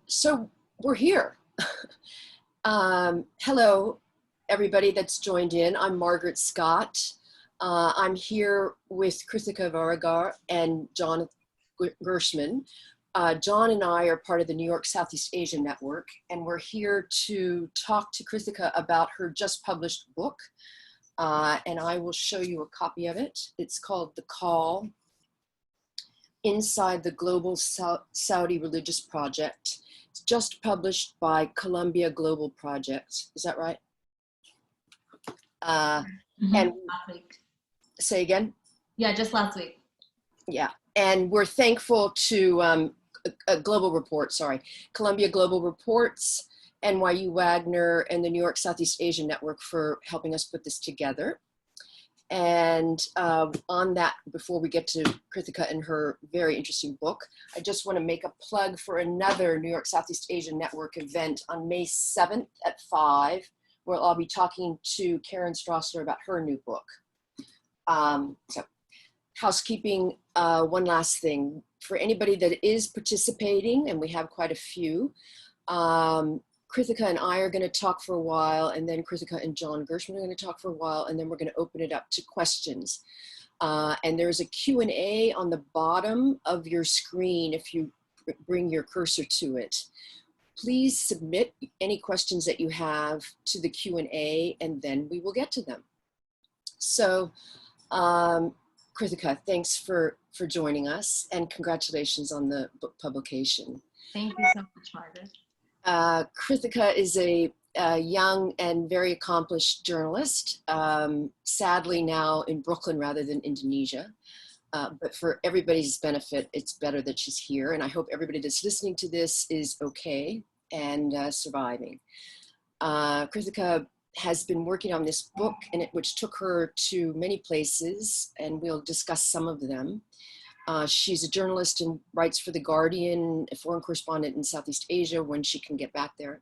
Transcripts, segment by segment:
So we're here. Hello, everybody that's joined in. I'm Margaret Scott. I'm here with Krithika Varagur and John Gershman. John and I are part of the New York Southeast Asia Network, and we're here to talk to Krithika about her just published book. And I will show you a copy of it. It's called The Call: Inside the Global Saudi Religious Project. It's just published by Columbia Global Project. Is that right? And last week. Say again? Yeah, just last week. Yeah, and we're thankful to Global Report, Columbia Global Reports, NYU Wagner, and the New York Southeast Asia Network for helping us put this together. And on that, before we get to Krithika and her very interesting book, I just want to make a plug for another New York Southeast Asia Network event on May 7th at 5, where I'll be talking to Karen Strassler about her new book. So housekeeping, one last thing. For anybody that is participating, and we have quite a few, Krithika and I are going to talk for a while, and then Krithika and John Gershman are going to talk for a while, and then we're going to open it up to questions. And there's a Q&A on the bottom of your screen if you bring your cursor to it. Please submit any questions that you have to the Q&A, and then we will get to them. So, Krithika, thanks for joining us, and congratulations on the book publication. Thank you so much, Margaret. Krithika is a young and very accomplished journalist, sadly now in Brooklyn rather than Indonesia. But for everybody's benefit, it's better that she's here. And I hope everybody that's listening to this is okay and surviving. Krithika has been working on this book, which took her to many places, and we'll discuss some of them. She's a journalist and writes for The Guardian, a foreign correspondent in Southeast Asia when she can get back there.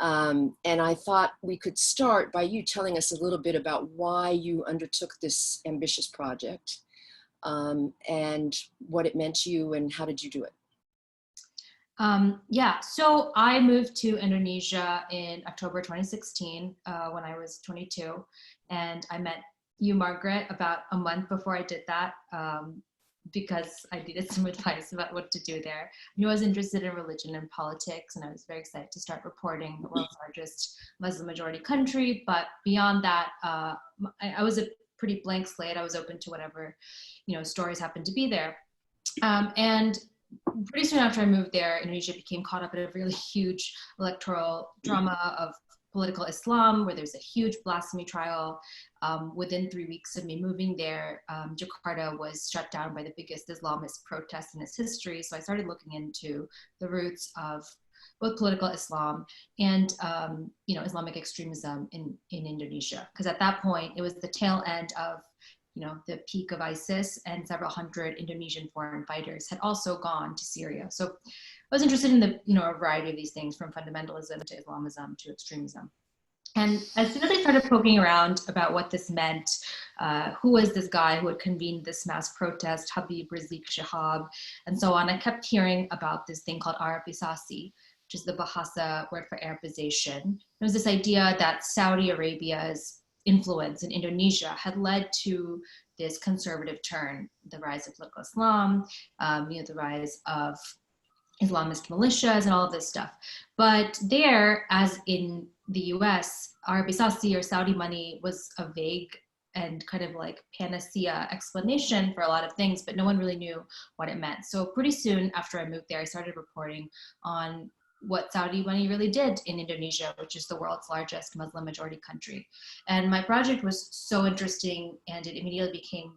And I thought we could start by you telling us a little bit about why you undertook this ambitious project and what it meant to you and how did you do it? Yeah, so I moved to Indonesia in October 2016 when I was 22. And I met you, Margaret, about a month before I did that. Because I needed some advice about what to do there. I knew I was interested in religion and politics, and I was very excited to start reporting the world's largest Muslim majority country. But beyond that, I was a pretty blank slate. I was open to whatever, stories happened to be there. And pretty soon after I moved there, Indonesia became caught up in a really huge electoral drama of political Islam, where there's a huge blasphemy trial. Within 3 weeks of me moving there, Jakarta was shut down by the biggest Islamist protest in its history. So I started looking into the roots of both political Islam and Islamic extremism in Indonesia. Because at that point, it was the tail end of the peak of ISIS, and several hundred Indonesian foreign fighters had also gone to Syria. So I was interested in a variety of these things, from fundamentalism to Islamism to extremism. And as soon as I started poking around about what this meant, who was this guy who had convened this mass protest, Habib Rizik Shihab, and so on, I kept hearing about this thing called Arabisasi, which is the Bahasa word for Arabization. It was this idea that Saudi Arabia's influence in Indonesia had led to this conservative turn, the rise of political Islam, the rise of Islamist militias and all of this stuff. But there, as in the US, Arabisasi or Saudi money was a vague and kind of like panacea explanation for a lot of things, but no one really knew what it meant. So pretty soon after I moved there, I started reporting on what Saudi money really did in Indonesia, which is the world's largest Muslim majority country. And my project was so interesting, and it immediately became,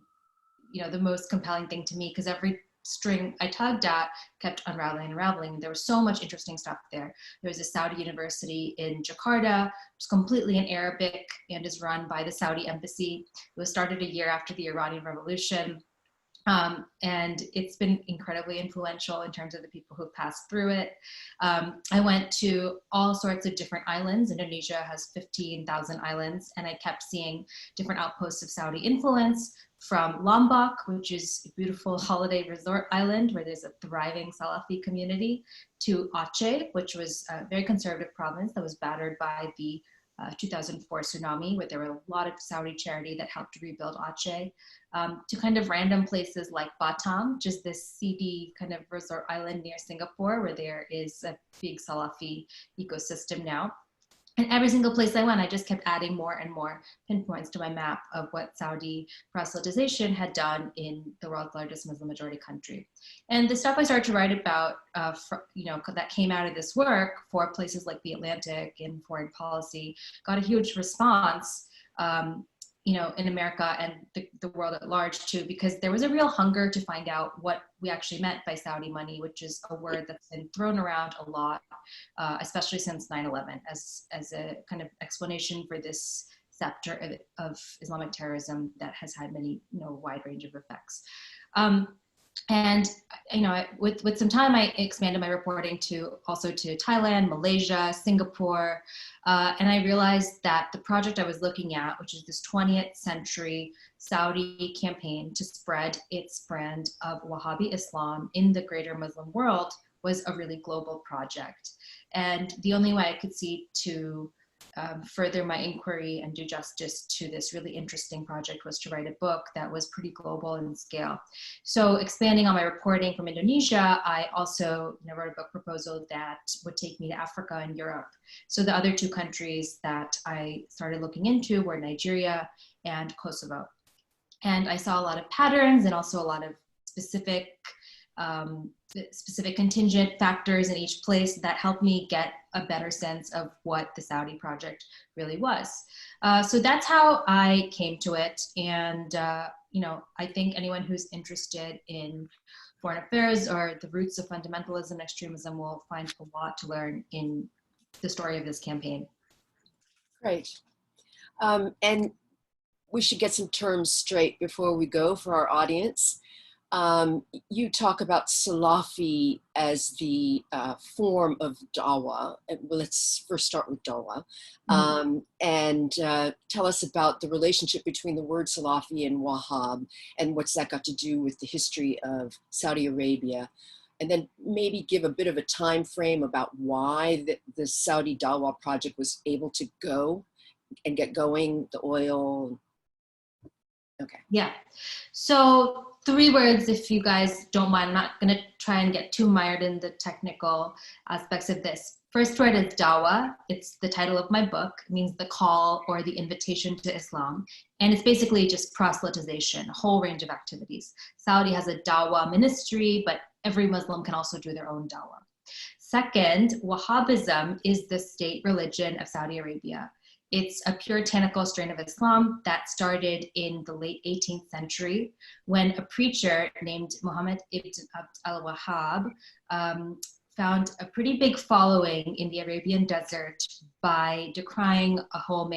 the most compelling thing to me, because every string I tugged at kept unraveling and unraveling. There was so much interesting stuff there. There was a Saudi university in Jakarta, which is completely in Arabic and is run by the Saudi embassy. It was started a year after the Iranian Revolution. And it's been incredibly influential in terms of the people who passed through it. I went to all sorts of different islands. Indonesia has 15,000 islands, and I kept seeing different outposts of Saudi influence, from Lombok, which is a beautiful holiday resort island where there's a thriving Salafi community, to Aceh, which was a very conservative province that was battered by the 2004 tsunami, where there were a lot of Saudi charity that helped rebuild Aceh, to kind of random places like Batam, just this seedy kind of resort island near Singapore, where there is a big Salafi ecosystem now. And every single place I went, I just kept adding more and more pinpoints to my map of what Saudi proselytization had done in the world's largest Muslim majority country. And the stuff I started to write about, that came out of this work for places like The Atlantic and Foreign Policy, got a huge response, in America and the world at large too, because there was a real hunger to find out what we actually meant by Saudi money, which is a word that's been thrown around a lot, especially since 9/11, as a kind of explanation for this sector of Islamic terrorism that has had many, wide range of effects. And with some time, I expanded my reporting to Thailand, Malaysia, Singapore, and I realized that the project I was looking at, which is this 20th century Saudi campaign to spread its brand of Wahhabi Islam in the greater Muslim world, was a really global project. And the only way I could see to further my inquiry and do justice to this really interesting project was to write a book that was pretty global in scale. So expanding on my reporting from Indonesia, I also wrote a book proposal that would take me to Africa and Europe. So the other two countries that I started looking into were Nigeria and Kosovo. And I saw a lot of patterns and also a lot of specific contingent factors in each place that helped me get a better sense of what the Saudi project really was. So that's how I came to it. And, I think anyone who's interested in foreign affairs or the roots of fundamentalism and extremism will find a lot to learn in the story of this campaign. Great. And we should get some terms straight before we go for our audience. You talk about Salafi as the form of dawah. Well, let's first start with dawah, and tell us about the relationship between the word Salafi and Wahhab, and what's that got to do with the history of Saudi Arabia, and then maybe give a bit of a time frame about why the Saudi dawah project was able to go and get going, the oil. Okay. Yeah. So 3 words, if you guys don't mind. I'm not going to try and get too mired in the technical aspects of this. First word is dawah. It's the title of my book. It means the call or the invitation to Islam. And it's basically just proselytization, a whole range of activities. Saudi has a dawah ministry, but every Muslim can also do their own dawah. Second, Wahhabism is the state religion of Saudi Arabia. It's a puritanical strain of Islam that started in the late 18th century when a preacher named Muhammad ibn Abd al-Wahhab found a pretty big following in the Arabian desert by decrying a whole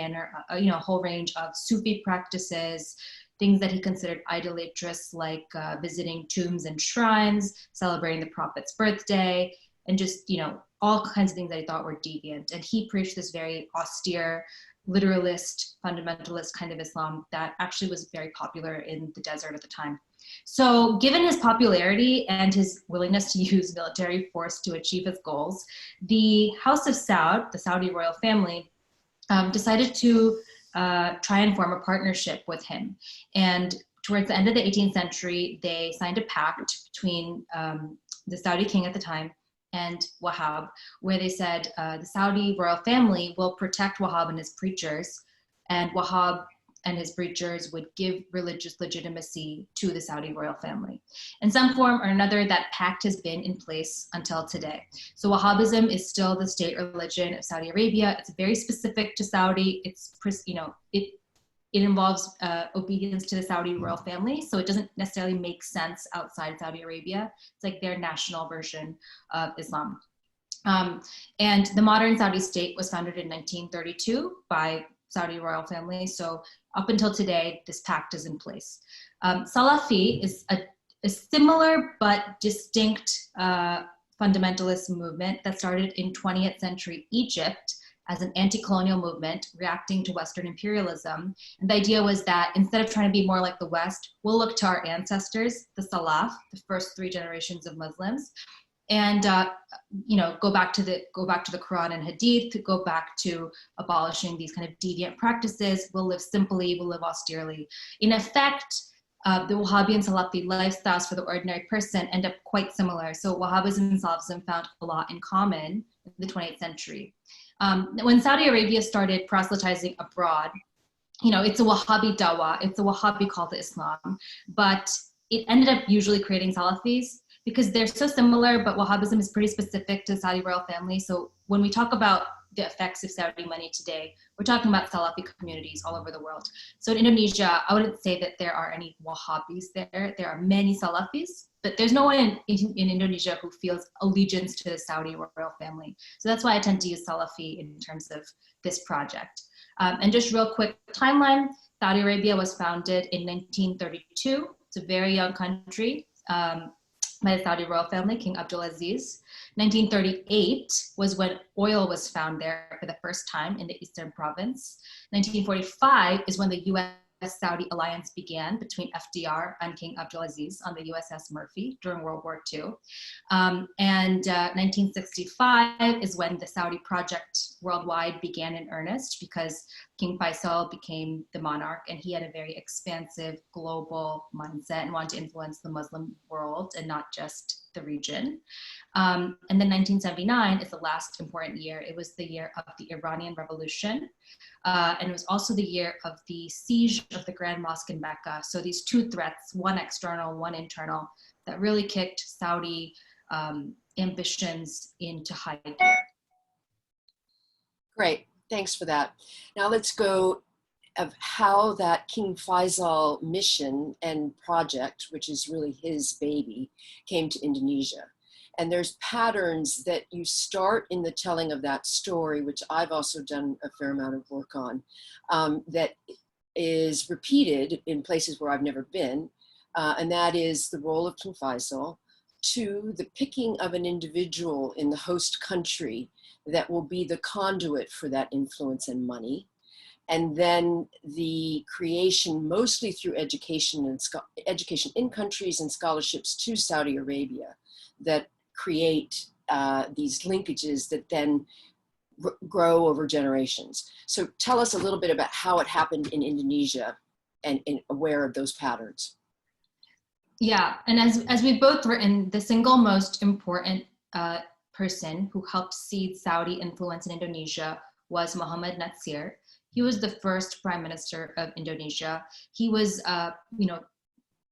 range of Sufi practices, things that he considered idolatrous, like visiting tombs and shrines, celebrating the Prophet's birthday, and just, all kinds of things that he thought were deviant. And he preached this very austere, literalist, fundamentalist kind of Islam that actually was very popular in the desert at the time. So given his popularity and his willingness to use military force to achieve his goals, the House of Saud, the Saudi royal family, decided to try and form a partnership with him. And towards the end of the 18th century, they signed a pact between the Saudi king at the time and Wahhab, where they said the Saudi royal family will protect Wahhab and his preachers, and Wahhab and his preachers would give religious legitimacy to the Saudi royal family. In some form or another, that pact has been in place until today. So Wahhabism is still the state religion of Saudi Arabia. It's very specific to Saudi. It involves obedience to the Saudi royal family, so it doesn't necessarily make sense outside Saudi Arabia. It's like their national version of Islam. And the modern Saudi state was founded in 1932 by Saudi royal family, so up until today, this pact is in place. Salafi is a a similar but distinct fundamentalist movement that started in 20th century Egypt as an anti-colonial movement reacting to Western imperialism. And the idea was that instead of trying to be more like the West, we'll look to our ancestors, the Salaf, the first 3 generations of Muslims, and go back to the Quran and Hadith, go back to abolishing these kind of deviant practices. We'll live simply, we'll live austerely. In effect, the Wahhabi and Salafi lifestyles for the ordinary person end up quite similar. So Wahhabism and Salafism found a lot in common in the 20th century. When Saudi Arabia started proselytizing abroad, it's a Wahhabi dawah, it's a Wahhabi call to Islam, but it ended up usually creating Salafis because they're so similar, but Wahhabism is pretty specific to the Saudi royal family. So when we talk about the effects of Saudi money today, we're talking about Salafi communities all over the world. So in Indonesia, I wouldn't say that there are any Wahhabis there. There are many Salafis, but there's no one in Indonesia who feels allegiance to the Saudi royal family. So that's why I tend to use Salafi in terms of this project. And just real quick timeline, Saudi Arabia was founded in 1932. It's a very young country. By the Saudi royal family, King Abdulaziz. 1938 was when oil was found there for the first time in the eastern province. 1945 is when the US-Saudi alliance began between FDR and King Abdulaziz on the USS Murphy during World War II. 1965 is when the Saudi project worldwide began in earnest because King Faisal became the monarch and he had a very expansive global mindset and wanted to influence the Muslim world and not just the region. And then 1979 is the last important year. It was the year of the Iranian Revolution. And it was also the year of the siege of the Grand Mosque in Mecca. So these 2 threats, one external, one internal, that really kicked Saudi ambitions into high gear. Great, thanks for that. Now let's go of how that King Faisal mission and project, which is really his baby, came to Indonesia. And there's patterns that you start in the telling of that story, which I've also done a fair amount of work on, that is repeated in places where I've never been. And that is the role of King Faisal, to the picking of an individual in the host country that will be the conduit for that influence and money. And then the creation, mostly through education and education in countries and scholarships to Saudi Arabia, that create these linkages that then grow over generations. So tell us a little bit about how it happened in Indonesia and aware of those patterns. Yeah, and as we've both written, the single most important person who helped seed Saudi influence in Indonesia was Mohammed Natsir. He was the first prime minister of Indonesia. He was,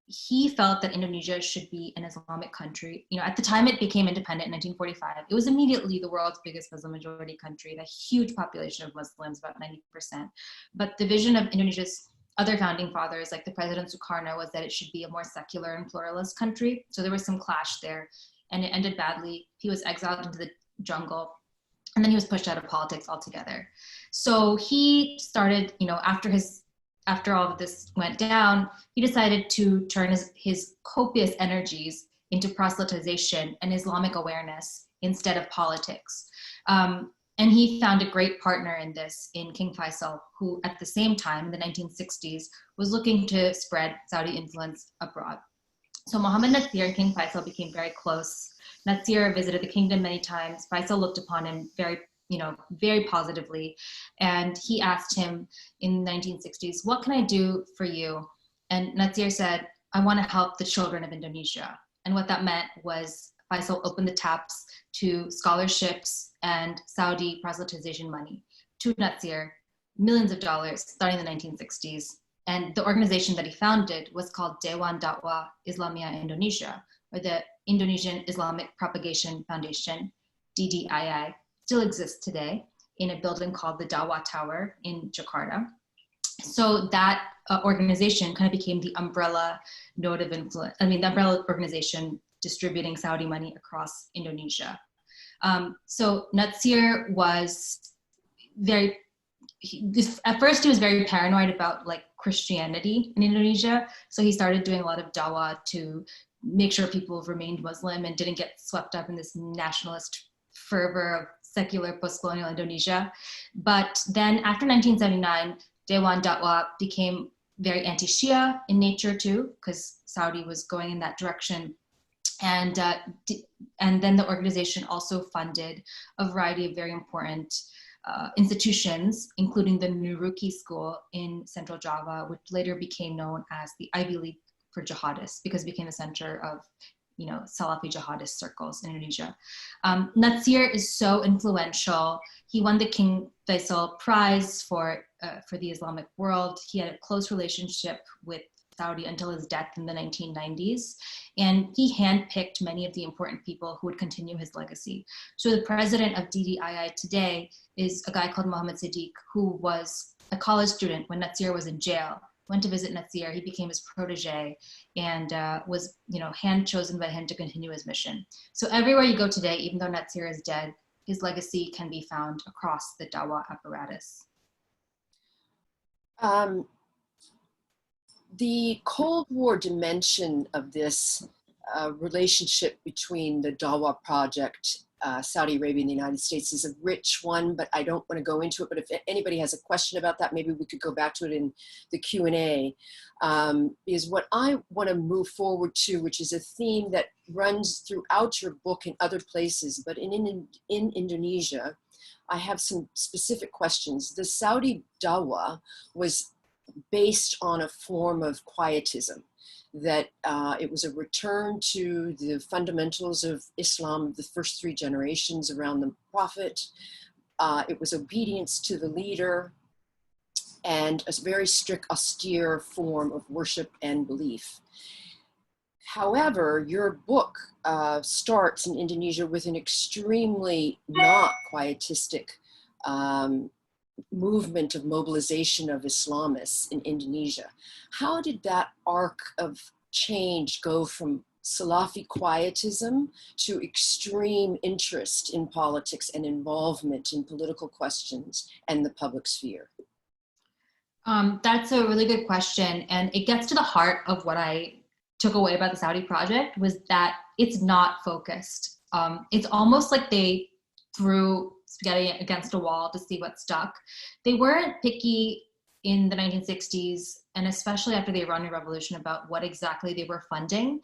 he felt that Indonesia should be an Islamic country. At the time it became independent in 1945, it was immediately the world's biggest Muslim majority country, a huge population of Muslims, about 90%. But the vision of Indonesia's other founding fathers, like the President Sukarno, was that it should be a more secular and pluralist country. So there was some clash there, and it ended badly. He was exiled into the jungle, and then he was pushed out of politics altogether. So he started, after all of this went down, he decided to turn his copious energies into proselytization and Islamic awareness instead of politics. And he found a great partner in this in King Faisal, who at the same time in the 1960s was looking to spread Saudi influence abroad. So Mohammed Natsir and King Faisal became very close. Natsir visited the kingdom many times. Faisal looked upon him very positively. And he asked him in the 1960s, "What can I do for you?" And Natsir said, "I want to help the children of Indonesia." And what that meant was Faisal opened the taps to scholarships and Saudi proselytization money to Natsir, millions of dollars starting in the 1960s. And the organization that he founded was called Dewan Dakwah Islamiyah Indonesia, or the Indonesian Islamic Propagation Foundation, DDII, still exists today in a building called the Dakwah Tower in Jakarta. So that organization kind of became the umbrella node of influence, the umbrella organization distributing Saudi money across Indonesia. So Natsir was at first he was very paranoid about Christianity in Indonesia. So he started doing a lot of dawah to make sure people remained Muslim and didn't get swept up in this nationalist fervor of secular post-colonial Indonesia. But then after 1979, Dewan Dakwah became very anti-Shia in nature too, because Saudi was going in that direction. And then the organization also funded a variety of very important institutions, including the Nuruki School in Central Java, which later became known as the Ivy League for jihadists, because it became a center of, you know, Salafi jihadist circles in Indonesia. Natsir is so influential. He won the King Faisal Prize for the Islamic world. He had a close relationship with Saudi until his death in the 1990s. And he handpicked many of the important people who would continue his legacy. So the president of DDII today is a guy called Mohammed Siddiq, who was a college student when Natsir was in jail. Went to visit Natsir, he became his protege, and was, you know, hand chosen by him to continue his mission. So everywhere you go today, even though Natsir is dead, his legacy can be found across the Dawah apparatus. The Cold War dimension of this relationship between the Dawah Project, Saudi Arabia and the United States is a rich one, but I don't want to go into it. But if anybody has a question about that, maybe we could go back to it in the Q&A. Is what I want to move forward to, which is a theme that runs throughout your book and other places, but in Indonesia, I have some specific questions. The Saudi Dawah was based on a form of quietism, that it was a return to the fundamentals of Islam, the first three generations around the Prophet. It was obedience to the leader and a very strict, austere form of worship and belief. However, your book starts in Indonesia with an extremely not quietistic movement of mobilization of Islamists in Indonesia. How did that arc of change go from Salafi quietism to extreme interest in politics and involvement in political questions and the public sphere? That's a really good question. And it gets to the heart of what I took away about the Saudi project, was that it's not focused. It's almost like they threw spaghetti against a wall to see what stuck. They weren't picky in the 1960s, and especially after the Iranian Revolution, about what exactly they were funding.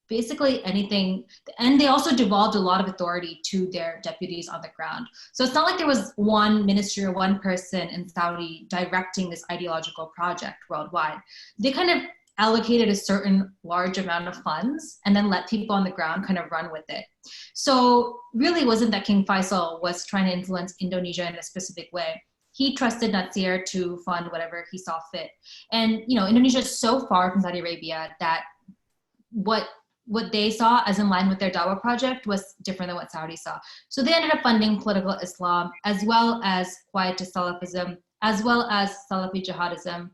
Basically anything, and they also devolved a lot of authority to their deputies on the ground. So it's not like there was one ministry or one person in Saudi directing this ideological project worldwide. They kind of allocated a certain large amount of funds and then let people on the ground kind of run with it. So really wasn't that King Faisal was trying to influence Indonesia in a specific way. He trusted Natsir to fund whatever he saw fit. And, you know, Indonesia is so far from Saudi Arabia that what they saw as in line with their Dawah project was different than what Saudi saw. So they ended up funding political Islam, as well as quietist Salafism, as well as Salafi jihadism,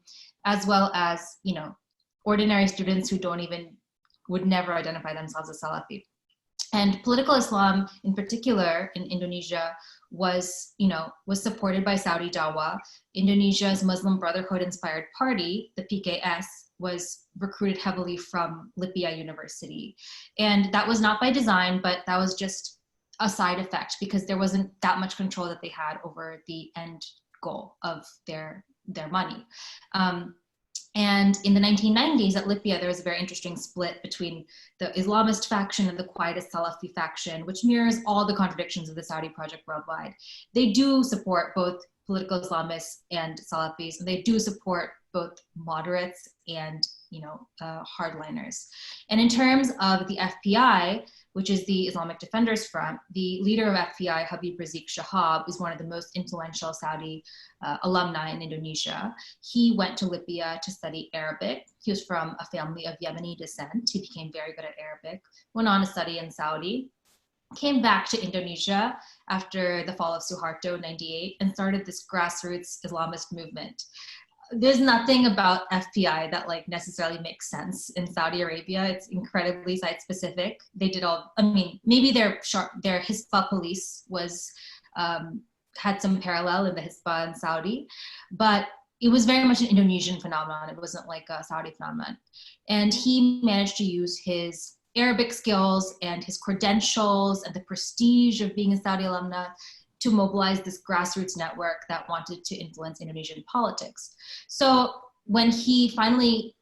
as well as, you know, ordinary students who would never identify themselves as Salafi. And political Islam in particular in Indonesia was supported by Saudi Dawah. Indonesia's Muslim Brotherhood inspired party, the PKS, was recruited heavily from Lipia University. And that was not by design, but that was just a side effect, because there wasn't that much control that they had over the end goal of their money. And in the 1990s at Lipia, there was a very interesting split between the Islamist faction and the quietist Salafi faction, which mirrors all the contradictions of the Saudi project worldwide. They do support both political Islamists and Salafis, and they do support both moderates and, you know, hardliners. And in terms of the FPI, which is the Islamic Defenders Front, the leader of FPI, Habib Rizik Shahab, is one of the most influential Saudi alumni in Indonesia. He went to Libya to study Arabic. He was from a family of Yemeni descent. He became very good at Arabic, went on to study in Saudi, came back to Indonesia after the fall of Suharto in '98, and started this grassroots Islamist movement. There's nothing about FPI that like necessarily makes sense in Saudi Arabia. It's incredibly site specific. They did all, I mean, maybe their Hisbah police was, had some parallel in the Hisbah in Saudi, but it was very much an Indonesian phenomenon. It wasn't like a Saudi phenomenon. And he managed to use his Arabic skills and his credentials and the prestige of being a Saudi alumna to mobilize this grassroots network that wanted to influence Indonesian politics. So when he finally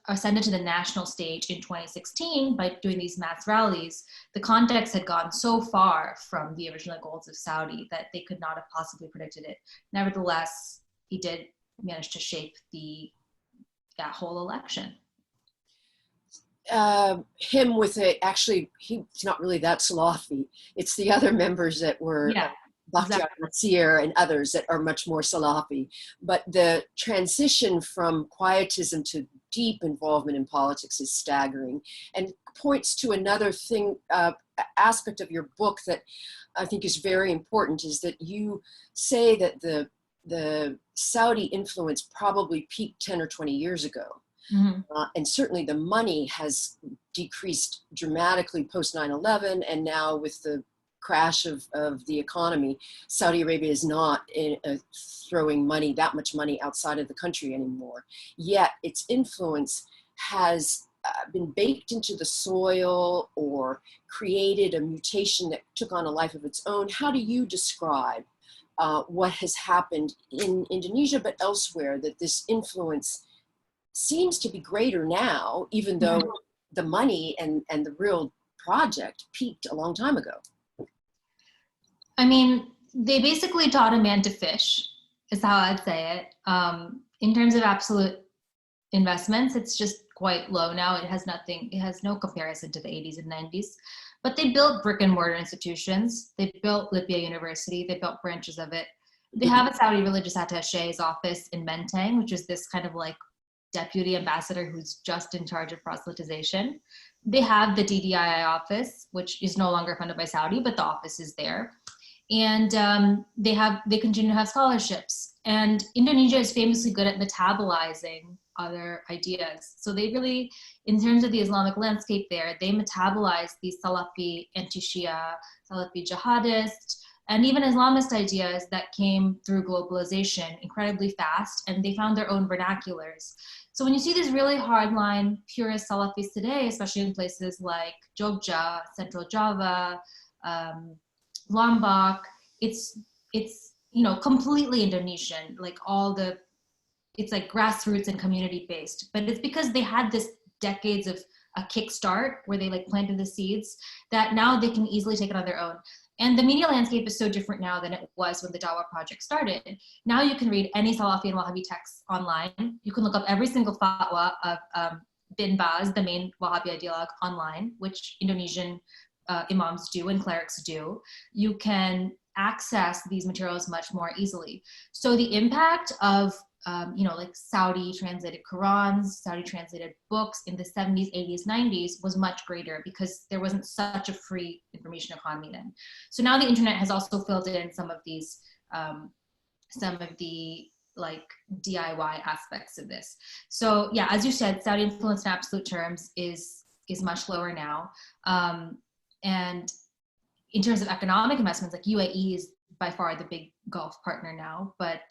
ascended to the national stage in 2016 by doing these mass rallies, the context had gone so far from the original goals of Saudi that they could not have possibly predicted it. Nevertheless, he did manage to shape that whole election. Him with actually, he's not really that Salafi. It's the other members that were Bakhtiar Nasir and others that are much more Salafi. But the transition from quietism to deep involvement in politics is staggering, and points to another thing, aspect of your book that I think is very important, is that you say that the Saudi influence probably peaked 10 or 20 years ago. Mm-hmm. And certainly the money has decreased dramatically post 9/11, and now with the crash of the economy, Saudi Arabia is not throwing that much money outside of the country anymore. Yet its influence has been baked into the soil or created a mutation that took on a life of its own. How do you describe what has happened in Indonesia but elsewhere, that this influence seems to be greater now, even though the money and the real project peaked a long time ago? I mean, they basically taught a man to fish, is how I'd say it. In terms of absolute investments, it's just quite low now. It has no comparison to the 80s and 90s. But they built brick and mortar institutions. They built Libya University. They built branches of it. They have a Saudi religious attaché's office in Menteng, which is this kind of like deputy ambassador who's just in charge of proselytization. They have the DDII office, which is no longer funded by Saudi, but the office is there. And they continue to have scholarships. And Indonesia is famously good at metabolizing other ideas. So they really, in terms of the Islamic landscape there, they metabolize these Salafi anti-Shia, Salafi jihadist, and even Islamist ideas that came through globalization incredibly fast, and they found their own vernaculars. So when you see these really hardline purist Salafis today, especially in places like Jogja, Central Java, Lombok, it's completely Indonesian, it's like grassroots and community based, but it's because they had this decades of a kickstart where they like planted the seeds that now they can easily take it on their own. And the media landscape is so different now than it was when the Dawah project started. Now you can read any Salafi and Wahhabi texts online. You can look up every single fatwa of Bin Baz, the main Wahhabi ideologue, online, which Indonesian imams do and clerics do. You can access these materials much more easily. So the impact of like Saudi translated Qurans, Saudi translated books in the 70s, 80s, 90s was much greater because there wasn't such a free information economy then. So now the internet has also filled in some of these, some of the like DIY aspects of this. So yeah, as you said, Saudi influence in absolute terms is much lower now. And in terms of economic investments, like UAE is by far the big Gulf partner now, but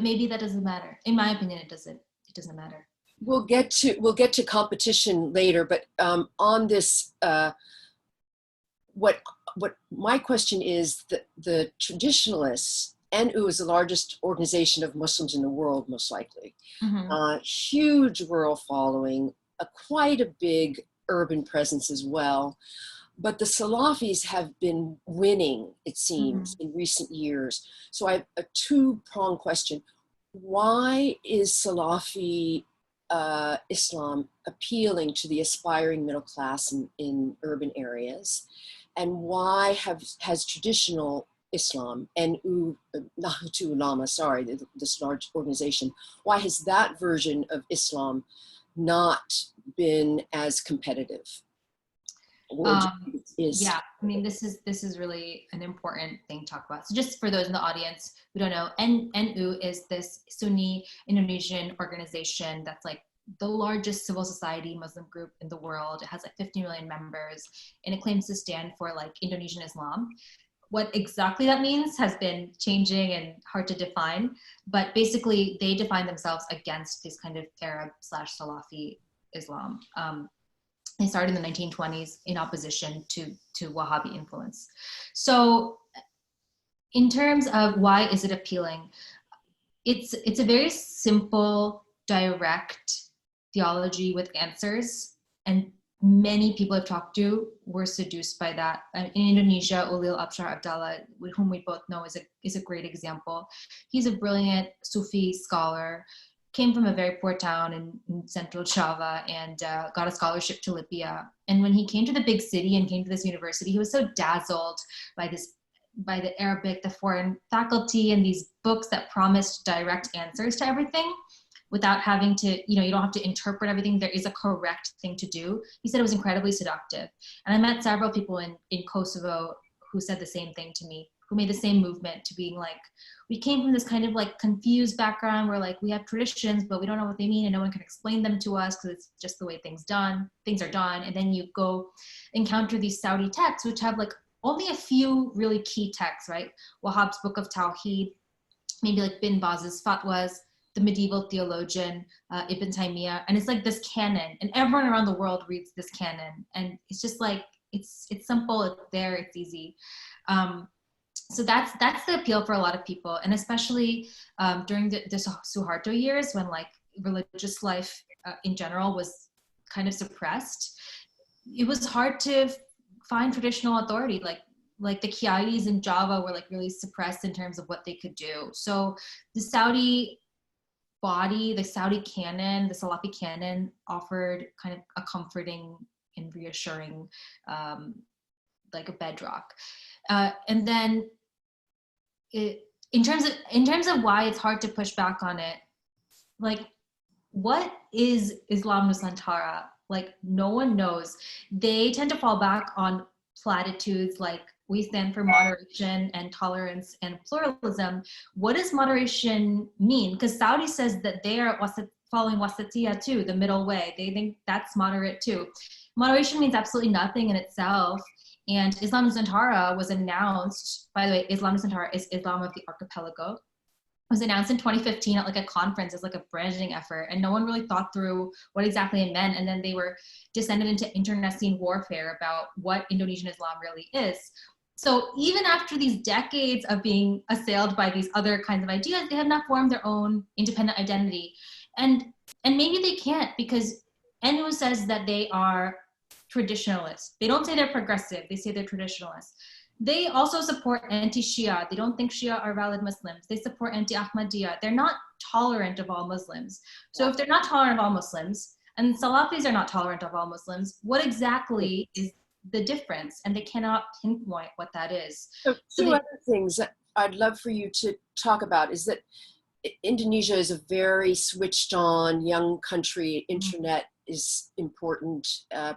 maybe that doesn't matter. In my opinion, it doesn't matter. We'll get to competition later, but on this, what my question is, the traditionalists, NU is the largest organization of Muslims in the world, most likely. Huge rural following, quite a big urban presence as well. But the Salafis have been winning, it seems, in recent years. So I have a two-pronged question. Why is Salafi Islam appealing to the aspiring middle class in urban areas? And why has traditional Islam, Nahdlatul Ulama, this large organization, why has that version of Islam not been as competitive? Yeah, I mean, this is really an important thing to talk about. So just for those in the audience who don't know, NU is this Sunni Indonesian organization that's like the largest civil society Muslim group in the world. It has like 50 million members, and it claims to stand for like Indonesian Islam. What exactly that means has been changing and hard to define, but basically they define themselves against this kind of Arab/Salafi Islam. They started in the 1920s in opposition to Wahhabi influence. So in terms of why is it appealing, it's a very simple, direct theology with answers, and many people I've talked to were seduced by that. In Indonesia, Ulil Abshar Abdallah, whom we both know, is a great example. He's a brilliant Sufi scholar, came from a very poor town in central Java, and got a scholarship to Libya. And when he came to the big city and came to this university, he was so dazzled by the Arabic, the foreign faculty, and these books that promised direct answers to everything without having to, you don't have to interpret everything. There is a correct thing to do. He said it was incredibly seductive. And I met several people in Kosovo who said the same thing to me, who made the same movement to being like, we came from this kind of like confused background where like we have traditions, but we don't know what they mean and no one can explain them to us because it's just the way things are done. And then you go encounter these Saudi texts, which have like only a few really key texts, right? Wahhab's Book of Tawheed, maybe like Bin Baz's fatwas, the medieval theologian Ibn Taymiyyah, and it's like this canon, and everyone around the world reads this canon, and it's just like it's simple, it's there, it's easy. So that's the appeal for a lot of people, and especially during the Suharto years when like religious life in general was kind of suppressed. It was hard to find traditional authority, like the Kiai's in Java were like really suppressed in terms of what they could do. So the Saudi body, the Saudi canon, the Salafi canon offered kind of a comforting and reassuring, like a bedrock. And then in terms of why it's hard to push back on it, like what is Islam Nusantara? Like no one knows. They tend to fall back on platitudes like we stand for moderation and tolerance and pluralism. What does moderation mean? Because Saudi says that they are following wasatiyah too, the middle way. They think that's moderate too. Moderation means absolutely nothing in itself. And Islam Nusantara was announced, by the way, Islam Nusantara is Islam of the Archipelago. It was announced in 2015 at like a conference as like a branding effort, and no one really thought through what exactly it meant. And then they were descended into internecine warfare about what Indonesian Islam really is. So even after these decades of being assailed by these other kinds of ideas, they have not formed their own independent identity. And maybe they can't, because NU says that they are traditionalists. They don't say they're progressive, they say they're traditionalists. They also support anti-Shia. They don't think Shia are valid Muslims. They support anti-Ahmadiyya. They're not tolerant of all Muslims. So if they're not tolerant of all Muslims, and Salafis are not tolerant of all Muslims, what exactly is the difference? And they cannot pinpoint what that is. So two other things that I'd love for you to talk about is that Indonesia is a very switched on young country. Internet is important.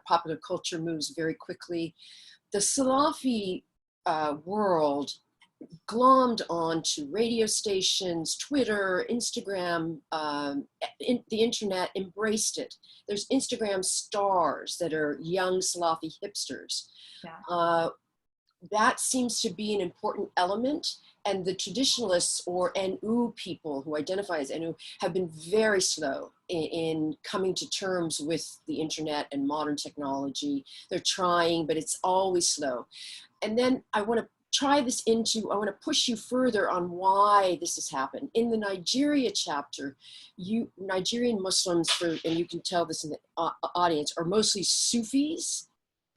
Popular culture moves very quickly. The Salafi world glommed onto radio stations, Twitter, Instagram, the internet, embraced it. There's Instagram stars that are young Salafi hipsters. Yeah. That seems to be an important element. And the traditionalists or NU people who identify as NU have been very slow in coming to terms with the internet and modern technology. They're trying, but it's always slow. And then I want to push you further on why this has happened. In the Nigeria chapter, Nigerian Muslims, and you can tell this in the audience, are mostly Sufis.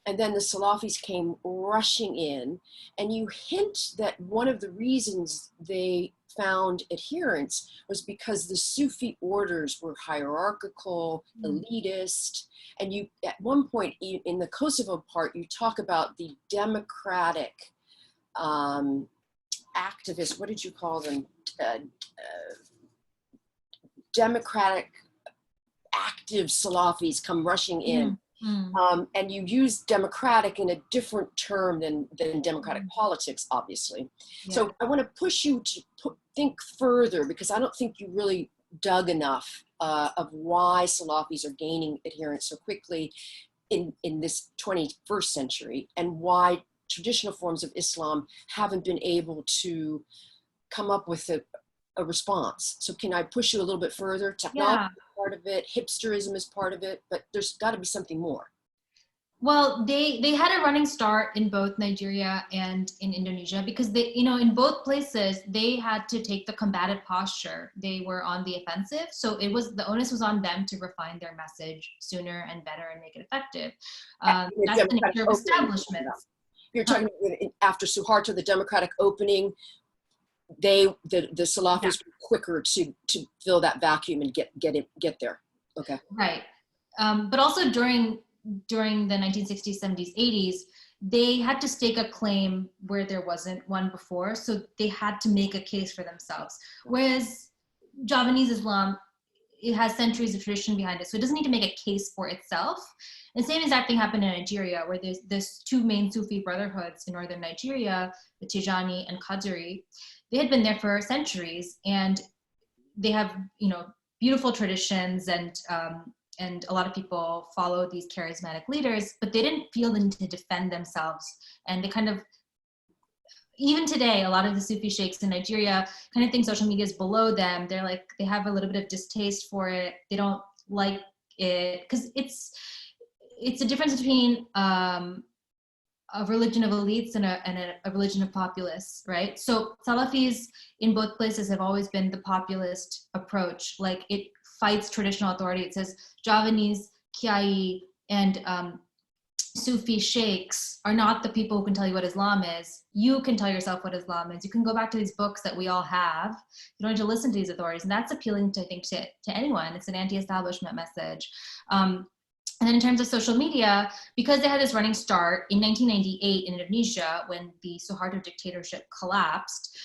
And then the Salafis came rushing in, and you hint that one of the reasons they found adherence was because the Sufi orders were hierarchical, elitist, and you, at one point in the Kosovo part, you talk about the democratic activists, what did you call them? Democratic active Salafis come rushing in. And you use democratic in a different term than democratic politics, obviously. Yeah. So I want to push you to think further, because I don't think you really dug enough of why Salafis are gaining adherence so quickly in this 21st century, and why traditional forms of Islam haven't been able to come up with a response. So can I push you a little bit further? Technology is part of it, hipsterism is part of it, but there's got to be something more. Well, they had a running start in both Nigeria and in Indonesia because they, in both places they had to take the combative posture. They were on the offensive, so the onus was on them to refine their message sooner and better and make it effective. That's the nature of establishments. You're talking about after Suharto, the democratic opening, the Salafis were quicker to fill that vacuum and get there. Okay. Right. But also during the 1960s, 70s, 80s, they had to stake a claim where there wasn't one before. So they had to make a case for themselves. Whereas Javanese Islam, it has centuries of tradition behind it. So it doesn't need to make a case for itself. And same exact thing happened in Nigeria, where there's two main Sufi brotherhoods in northern Nigeria, the Tijani and Qadiri. They had been there for centuries, and they have, beautiful traditions, and a lot of people follow these charismatic leaders, but they didn't feel the need to defend themselves. And they kind of, even today, a lot of the Sufi sheikhs in Nigeria kind of think social media is below them. They're like, they have a little bit of distaste for it. They don't like it because it's a difference between a religion of elites and a religion of populists, right? So Salafis in both places have always been the populist approach. Like, it fights traditional authority. It says Javanese Kiai and Sufi sheikhs are not the people who can tell you what Islam is. You can tell yourself what Islam is. You can go back to these books that we all have. You don't need to listen to these authorities. And that's appealing to, I think, to anyone. It's an anti-establishment message. And then in terms of social media, because they had this running start in 1998 in Indonesia when the Suharto dictatorship collapsed,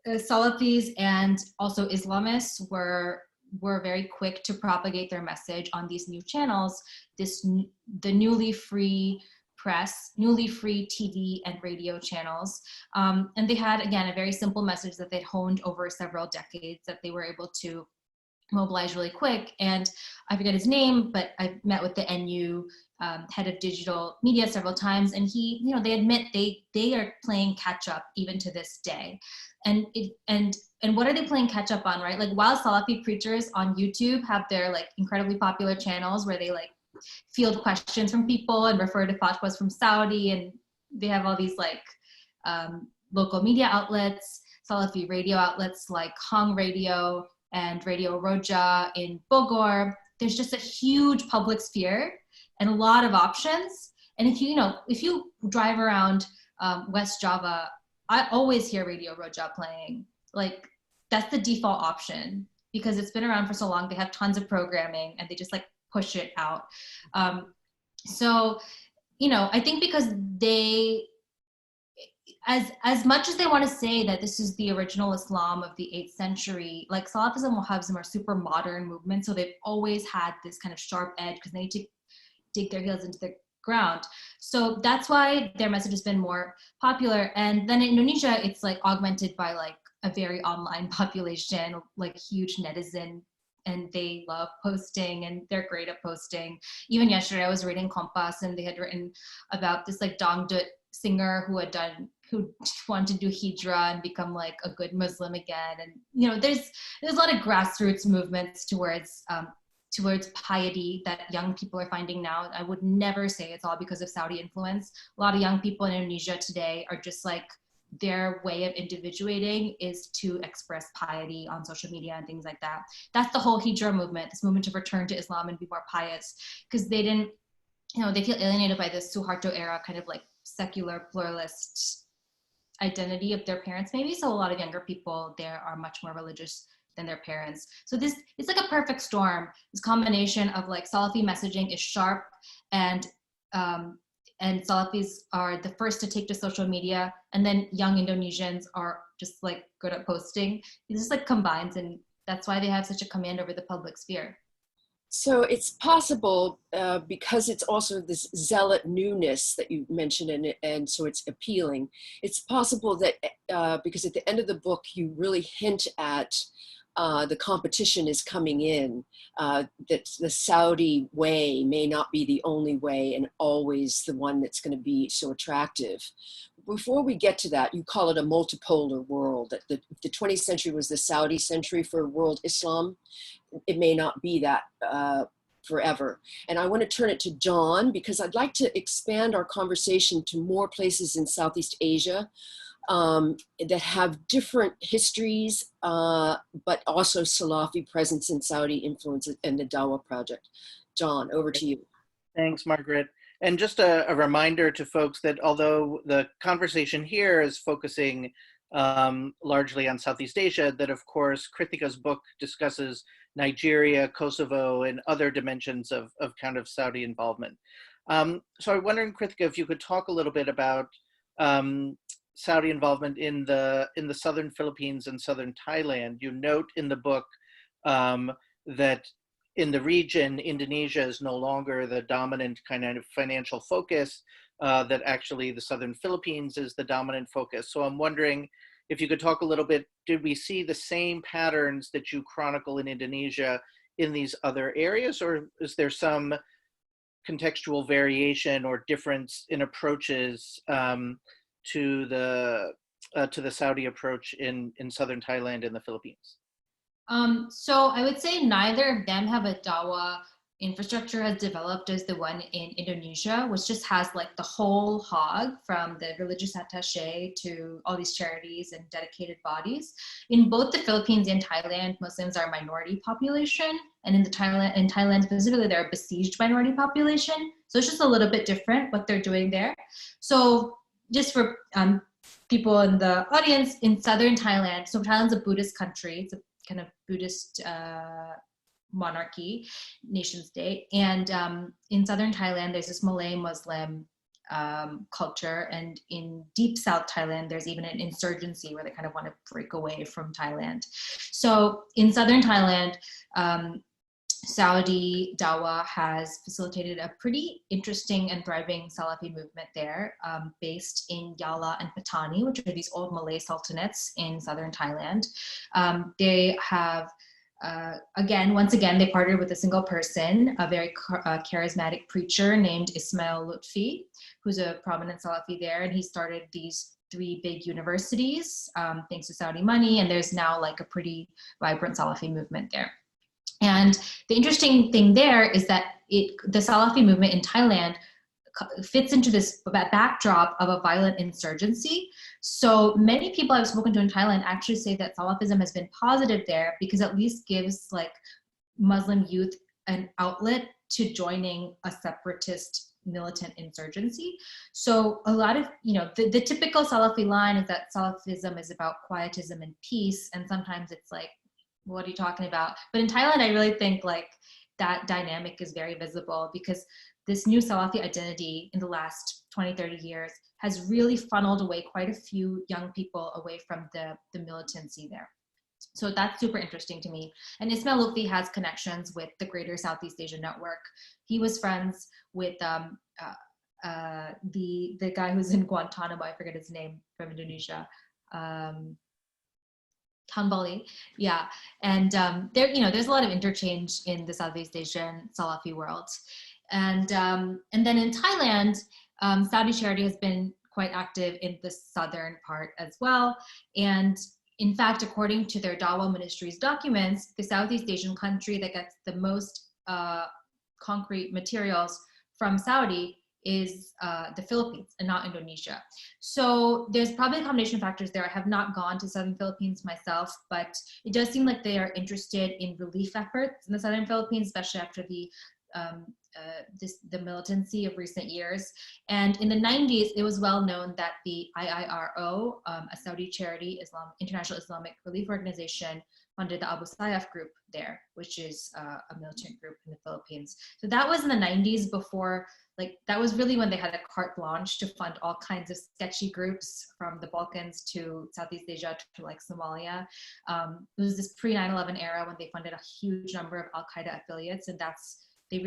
Salafis and also Islamists were very quick to propagate their message on these new channels, the newly free press, newly free TV and radio channels. And they had, again, a very simple message that they'd honed over several decades that they were able to mobilize really quick. And I forget his name, but I met with the NU head of digital media several times, and they admit they are playing catch up even to this day. And what are they playing catch up on, right? Like, while Salafi preachers on YouTube have their like incredibly popular channels where they like field questions from people and refer to fatwas from Saudi, and they have all these like local media outlets, Salafi radio outlets like Hong Radio and Radio Roja in Bogor. There's just a huge public sphere and a lot of options. And if you drive around West Java, I always hear Radio Roja playing. Like, that's the default option because it's been around for so long. They have tons of programming and they just like push it out. So, I think because they, as much as they want to say that this is the original Islam of the 8th century, like Salafism and Wahhabism are super modern movements. So they've always had this kind of sharp edge because they need to dig their heels into the ground. So that's why their message has been more popular. And then in Indonesia, it's like augmented by like a very online population, like huge netizen, and they love posting and they're great at posting. Even yesterday I was reading Kompas and they had written about this like dangdut singer who wanted to do hijrah and become like a good Muslim again. And there's a lot of grassroots movements towards piety that young people are finding now. I would never say it's all because of Saudi influence. A lot of young people in Indonesia today are just like, their way of individuating is to express piety on social media and things like that. That's the whole hijrah movement, this movement to return to Islam and be more pious, because they didn't, they feel alienated by this Suharto era kind of like secular pluralist identity of their parents maybe. So a lot of younger people there are much more religious than their parents. So it's like a perfect storm. This combination of like Salafi messaging is sharp, and Salafis are the first to take to social media, and then young Indonesians are just like good at posting. It just like combines, and that's why they have such a command over the public sphere. So it's possible, because it's also this zealot newness that you mentioned in it, and so it's appealing. It's possible that because at the end of the book, you really hint at the competition is coming in, that the Saudi way may not be the only way and always the one that's going to be so attractive. Before we get to that, you call it a multipolar world, that the 20th century was the Saudi century for world Islam. It may not be that forever. And I want to turn it to John because I'd like to expand our conversation to more places in Southeast Asia that have different histories, but also Salafi presence and Saudi influence and the Dawah project. John, over to you. Thanks, Margaret. And just a reminder to folks that although the conversation here is focusing largely on Southeast Asia, that of course Krithika's book discusses Nigeria, Kosovo, and other dimensions of kind of Saudi involvement. So I'm wondering, Krithika, if you could talk a little bit about Saudi involvement in the southern Philippines and southern Thailand. You note in the book that in the region, Indonesia is no longer the dominant kind of financial focus, that actually the southern Philippines is the dominant focus. So I'm wondering if you could talk a little bit, did we see the same patterns that you chronicle in Indonesia in these other areas, or is there some contextual variation or difference in approaches to the Saudi approach in southern Thailand and the Philippines? So I would say neither of them have a Dawah infrastructure as developed as the one in Indonesia, which just has like the whole hog from the religious attaché to all these charities and dedicated bodies. In both the Philippines and Thailand, Muslims are a minority population, and in Thailand specifically, they're a besieged minority population. So it's just a little bit different what they're doing there. So just for people in the audience, in southern Thailand, so Thailand's a Buddhist country. It's a kind of Buddhist monarchy, nation state. And in southern Thailand, there's this Malay Muslim culture. And in deep South Thailand, there's even an insurgency where they kind of want to break away from Thailand. So in southern Thailand, Saudi Dawah has facilitated a pretty interesting and thriving Salafi movement there, based in Yala and Patani, which are these old Malay sultanates in southern Thailand. They have, once again, they partnered with a single person, a very charismatic preacher named Ismail Lutfi, who's a prominent Salafi there, and he started these 3 big universities thanks to Saudi money, and there's now like a pretty vibrant Salafi movement there. And the interesting thing there is that the Salafi movement in Thailand fits into this backdrop of a violent insurgency. So many people I've spoken to in Thailand actually say that Salafism has been positive there because at least gives like Muslim youth an outlet to joining a separatist militant insurgency. So a lot of, the typical Salafi line is that Salafism is about quietism and peace. And sometimes it's like, what are you talking about? But in Thailand, I really think like that dynamic is very visible because this new Salafi identity in the last 20, 30 years has really funneled away quite a few young people away from the militancy there. So that's super interesting to me. And Ismail Lutfi has connections with the Greater Southeast Asia Network. He was friends with the guy who's in Guantanamo, I forget his name, from Indonesia. Hanbali, yeah, and there's a lot of interchange in the Southeast Asian Salafi world, and then in Thailand, Saudi Charity has been quite active in the southern part as well, and in fact, according to their Dawah Ministry's documents, the Southeast Asian country that gets the most concrete materials from Saudi is the Philippines and not Indonesia. So there's probably a combination of factors there. I have not gone to southern Philippines myself, but it does seem like they are interested in relief efforts in the southern Philippines, especially after the militancy of recent years. And in the 90s, it was well known that the IIRO, a Saudi charity, International Islamic Relief Organization, funded the Abu Sayyaf group there, which is a militant group in the Philippines. So that was in the 90s before, that was really when they had a carte blanche to fund all kinds of sketchy groups from the Balkans to Southeast Asia to like Somalia. It was this pre-9/11 era when they funded a huge number of Al-Qaeda affiliates, and they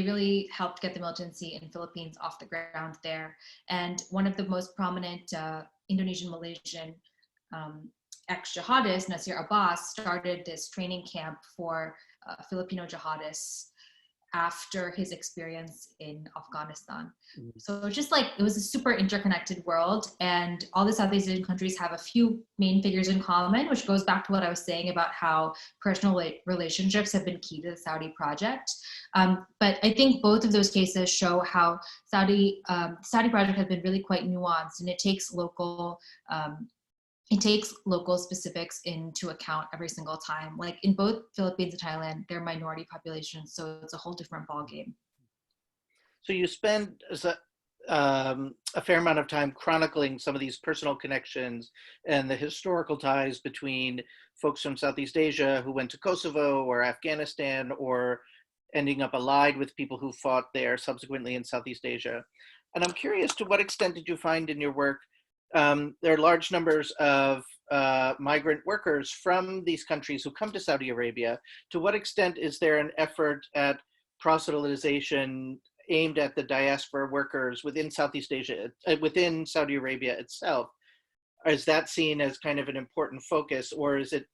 really helped get the militancy in Philippines off the ground there. And one of the most prominent Indonesian Malaysian ex-jihadists, Nasir Abbas, started this training camp for Filipino jihadists after his experience in Afghanistan. Mhm. So just like, it was a super interconnected world, and all the Southeast Asian countries have a few main figures in common, which goes back to what I was saying about how personal relationships have been key to the Saudi project. But I think both of those cases show how Saudi project has been really quite nuanced, and it takes local specifics into account every single time. Like in both Philippines and Thailand, they're minority populations, so it's a whole different ballgame. So you spend a fair amount of time chronicling some of these personal connections and the historical ties between folks from Southeast Asia who went to Kosovo or Afghanistan, or ending up allied with people who fought there subsequently in Southeast Asia. And I'm curious, to what extent did you find in your work there are large numbers of migrant workers from these countries who come to Saudi Arabia? To what extent is there an effort at proselytization aimed at the diaspora workers within Southeast Asia, within Saudi Arabia itself? Is that seen as kind of an important focus, or is it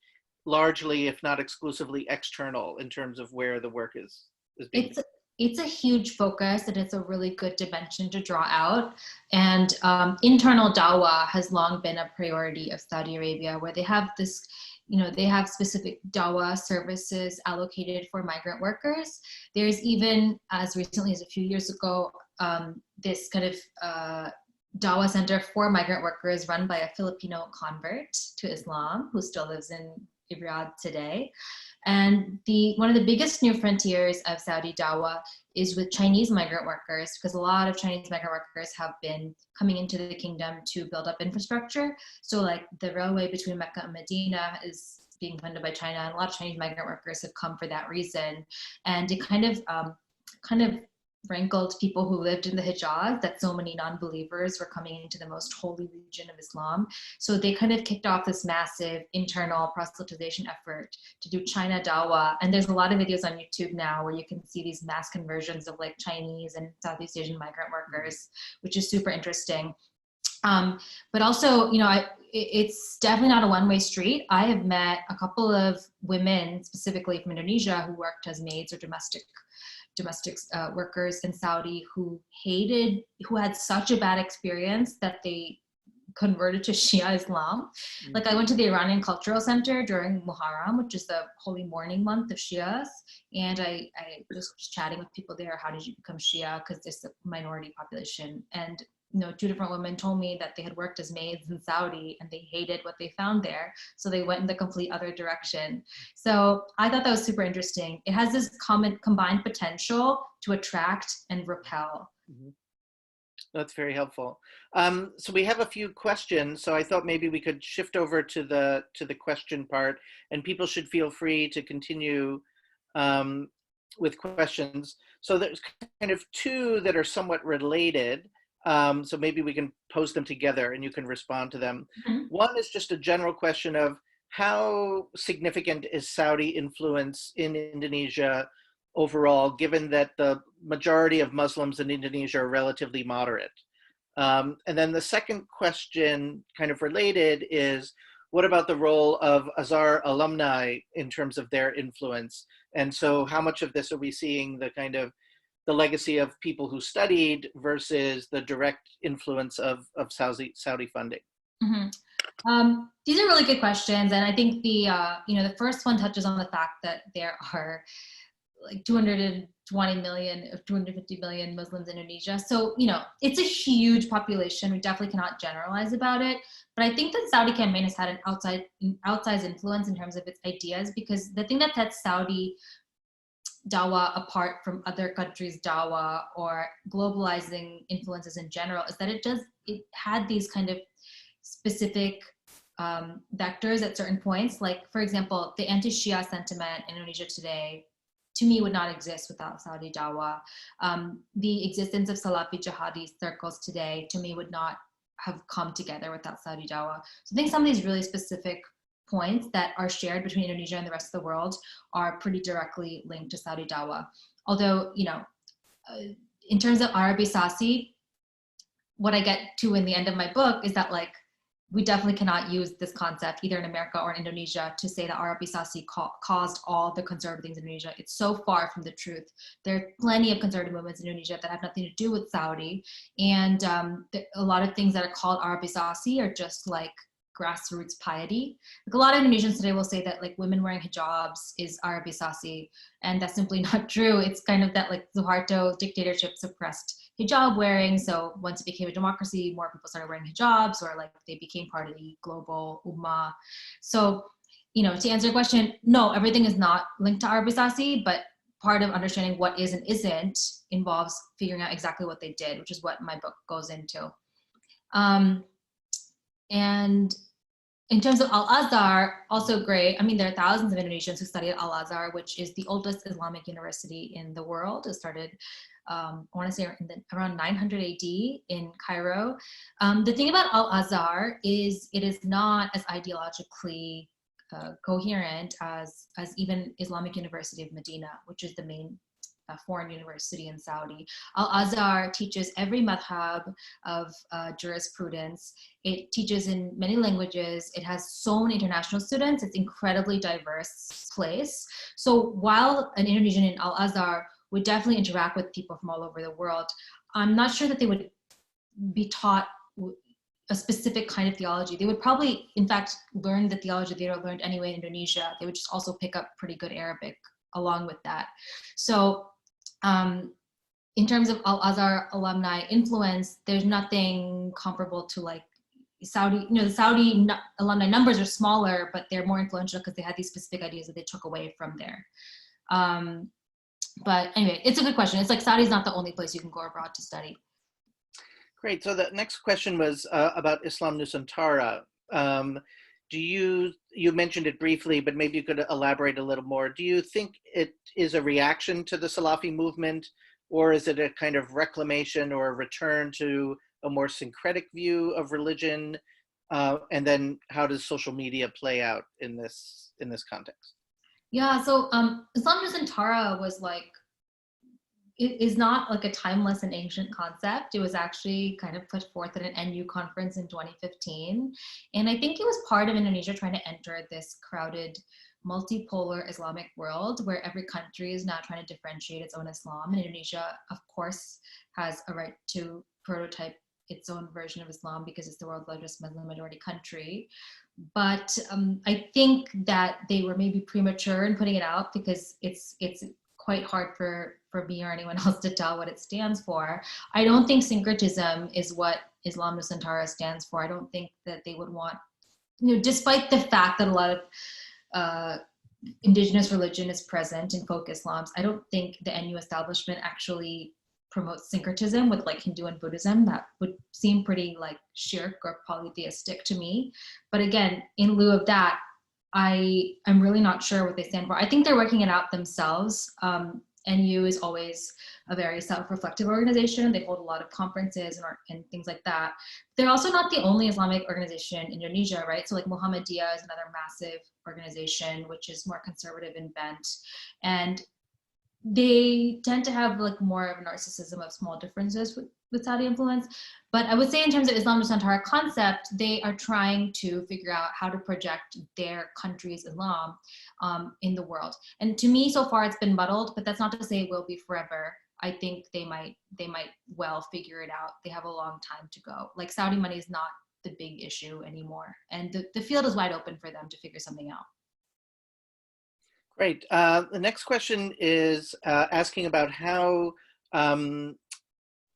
largely, if not exclusively, external in terms of where the work is being done? It's a huge focus, and it's a really good dimension to draw out. And internal dawah has long been a priority of Saudi Arabia, where they have this, they have specific dawah services allocated for migrant workers. There's even, as recently as a few years ago, this kind of dawah center for migrant workers run by a Filipino convert to Islam who still lives in Riyadh today. And one of the biggest new frontiers of Saudi dawah is with Chinese migrant workers, because a lot of Chinese migrant workers have been coming into the kingdom to build up infrastructure. So like the railway between Mecca and Medina is being funded by China, and a lot of Chinese migrant workers have come for that reason. And it kind of rankled people who lived in the Hijaz that so many non-believers were coming into the most holy region of Islam. So they kind of kicked off this massive internal proselytization effort to do China dawah. And there's a lot of videos on YouTube now where you can see these mass conversions of like Chinese and Southeast Asian migrant workers, which is super interesting. But also, it's definitely not a one-way street. I have met a couple of women, specifically from Indonesia, who worked as maids or domestic workers in Saudi who had such a bad experience that they converted to Shia Islam. Mm-hmm. Like I went to the Iranian Cultural Center during Muharram, which is the holy mourning month of Shias. And I was just chatting with people there. How did you become Shia? Because there's a minority population. And two different women told me that they had worked as maids in Saudi and they hated what they found there. So they went in the complete other direction. So I thought that was super interesting. It has this combined potential to attract and repel. Mm-hmm. That's very helpful. So we have a few questions. So I thought maybe we could shift over to the question part, and people should feel free to continue with questions. So there's kind of two that are somewhat related. So maybe we can post them together and you can respond to them. Mm-hmm. One is just a general question of how significant is Saudi influence in Indonesia overall, given that the majority of Muslims in Indonesia are relatively moderate? And then the second question, kind of related, is what about the role of Azhar alumni in terms of their influence? And so how much of this are we seeing the legacy of people who studied versus the direct influence of Saudi funding? Mm-hmm. These are really good questions. And I think the first one touches on the fact that there are like 220 million of 250 million Muslims in Indonesia. So, it's a huge population. We definitely cannot generalize about it. But I think the Saudi campaign has had an outsized influence in terms of its ideas, because the thing that sets Saudi dawah apart from other countries' dawah or globalizing influences in general is that it had these kind of specific vectors at certain points. Like, for example, the anti-Shia sentiment in Indonesia today, to me, would not exist without Saudi dawah. The existence of Salafi jihadi circles today, to me, would not have come together without Saudi dawah. So I think some of these really specific points that are shared between Indonesia and the rest of the world are pretty directly linked to Saudi dawah. Although, in terms of Arabi Sasi, what I get to in the end of my book is that like we definitely cannot use this concept either in America or in Indonesia to say that Arabisasi caused all the conservative things in Indonesia. It's so far from the truth. There are plenty of conservative movements in Indonesia that have nothing to do with Saudi. And a lot of things that are called Arabisasi are just like grassroots piety. Like a lot of Indonesians today will say that like women wearing hijabs is Arabisasi, and that's simply not true. It's kind of that like Suharto dictatorship suppressed hijab wearing. So once it became a democracy, more people started wearing hijabs, or like they became part of the global ummah. So, to answer your question, no, everything is not linked to Arabisasi, but part of understanding what is and isn't involves figuring out exactly what they did, which is what my book goes into. And in terms of Al-Azhar, also great. I mean, there are thousands of Indonesians who study at Al-Azhar, which is the oldest Islamic university in the world. It started, I want to say around 900 AD in Cairo. The thing about Al-Azhar is it is not as ideologically coherent as even Islamic University of Medina, which is the main foreign university in Saudi. Al-Azhar teaches every madhab of jurisprudence. It teaches in many languages. It has so many international students. It's incredibly diverse place. So while an Indonesian in Al-Azhar would definitely interact with people from all over the world, I'm not sure that they would be taught a specific kind of theology. They would probably, in fact, learn the theology they would have learned anyway in Indonesia. They would just also pick up pretty good Arabic along with that. So in terms of Al-Azhar alumni influence, there's nothing comparable to like Saudi, the Saudi alumni numbers are smaller, but they're more influential because they had these specific ideas that they took away from there. But anyway, it's a good question. It's like Saudi's not the only place you can go abroad to study. Great. So the next question was about Islam Nusantara. You mentioned it briefly, but maybe you could elaborate a little more. Do you think it is a reaction to the Salafi movement, or is it a kind of reclamation or a return to a more syncretic view of religion? And then how does social media play out in this context? Yeah, so Islam Nusantara was like, it is not like a timeless and ancient concept. It was actually kind of put forth at an NU conference in 2015. And I think it was part of Indonesia trying to enter this crowded, multipolar Islamic world where every country is now trying to differentiate its own Islam. And Indonesia, of course, has a right to prototype its own version of Islam because it's the world's largest Muslim majority country. But I think that they were maybe premature in putting it out because it's quite hard for me or anyone else to tell what it stands for. I don't think syncretism is what Islam Nusantara stands for. I don't think that they would want, despite the fact that a lot of indigenous religion is present in folk Islams, I don't think the NU establishment actually promotes syncretism with like Hindu and Buddhism. That would seem pretty like shirk or polytheistic to me. But again, in lieu of that, I'm really not sure what they stand for. I think they're working it out themselves. NU is always a very self-reflective organization. They hold a lot of conferences and things like that. They're also not the only Islamic organization in Indonesia, right? So like Muhammadiyah is another massive organization, which is more conservative in bent. And they tend to have like more of a narcissism of small differences with Saudi influence. But I would say in terms of Islam Nusantara concept, they are trying to figure out how to project their country's Islam in the world. And to me, so far it's been muddled, but that's not to say it will be forever. I think they might well figure it out. They have a long time to go. Like Saudi money is not the big issue anymore. And the field is wide open for them to figure something out. Great. The next question is asking about how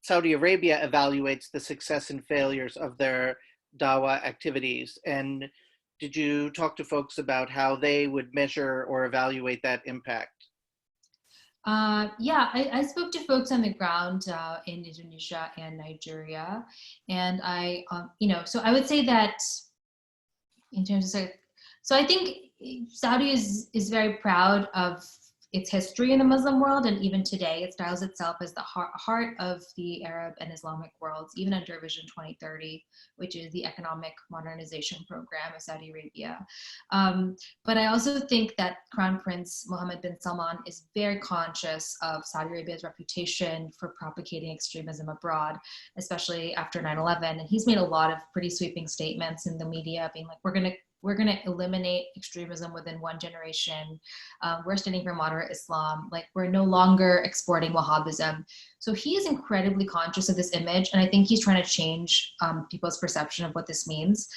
Saudi Arabia evaluates the success and failures of their dawah activities. And did you talk to folks about how they would measure or evaluate that impact? Yeah, I spoke to folks on the ground in Indonesia and Nigeria. And so I would say that in terms of, so I think Saudi is very proud of its history in the Muslim world, and even today it styles itself as the heart of the Arab and Islamic worlds, even under Vision 2030, which is the economic modernization program of Saudi Arabia. But I also think that Crown Prince Mohammed bin Salman is very conscious of Saudi Arabia's reputation for propagating extremism abroad, especially after 9/11. And he's made a lot of pretty sweeping statements in the media, being like, we're going to eliminate extremism within one generation. We're standing for moderate Islam. Like, we're no longer exporting Wahhabism. So he is incredibly conscious of this image. And I think he's trying to change people's perception of what this means.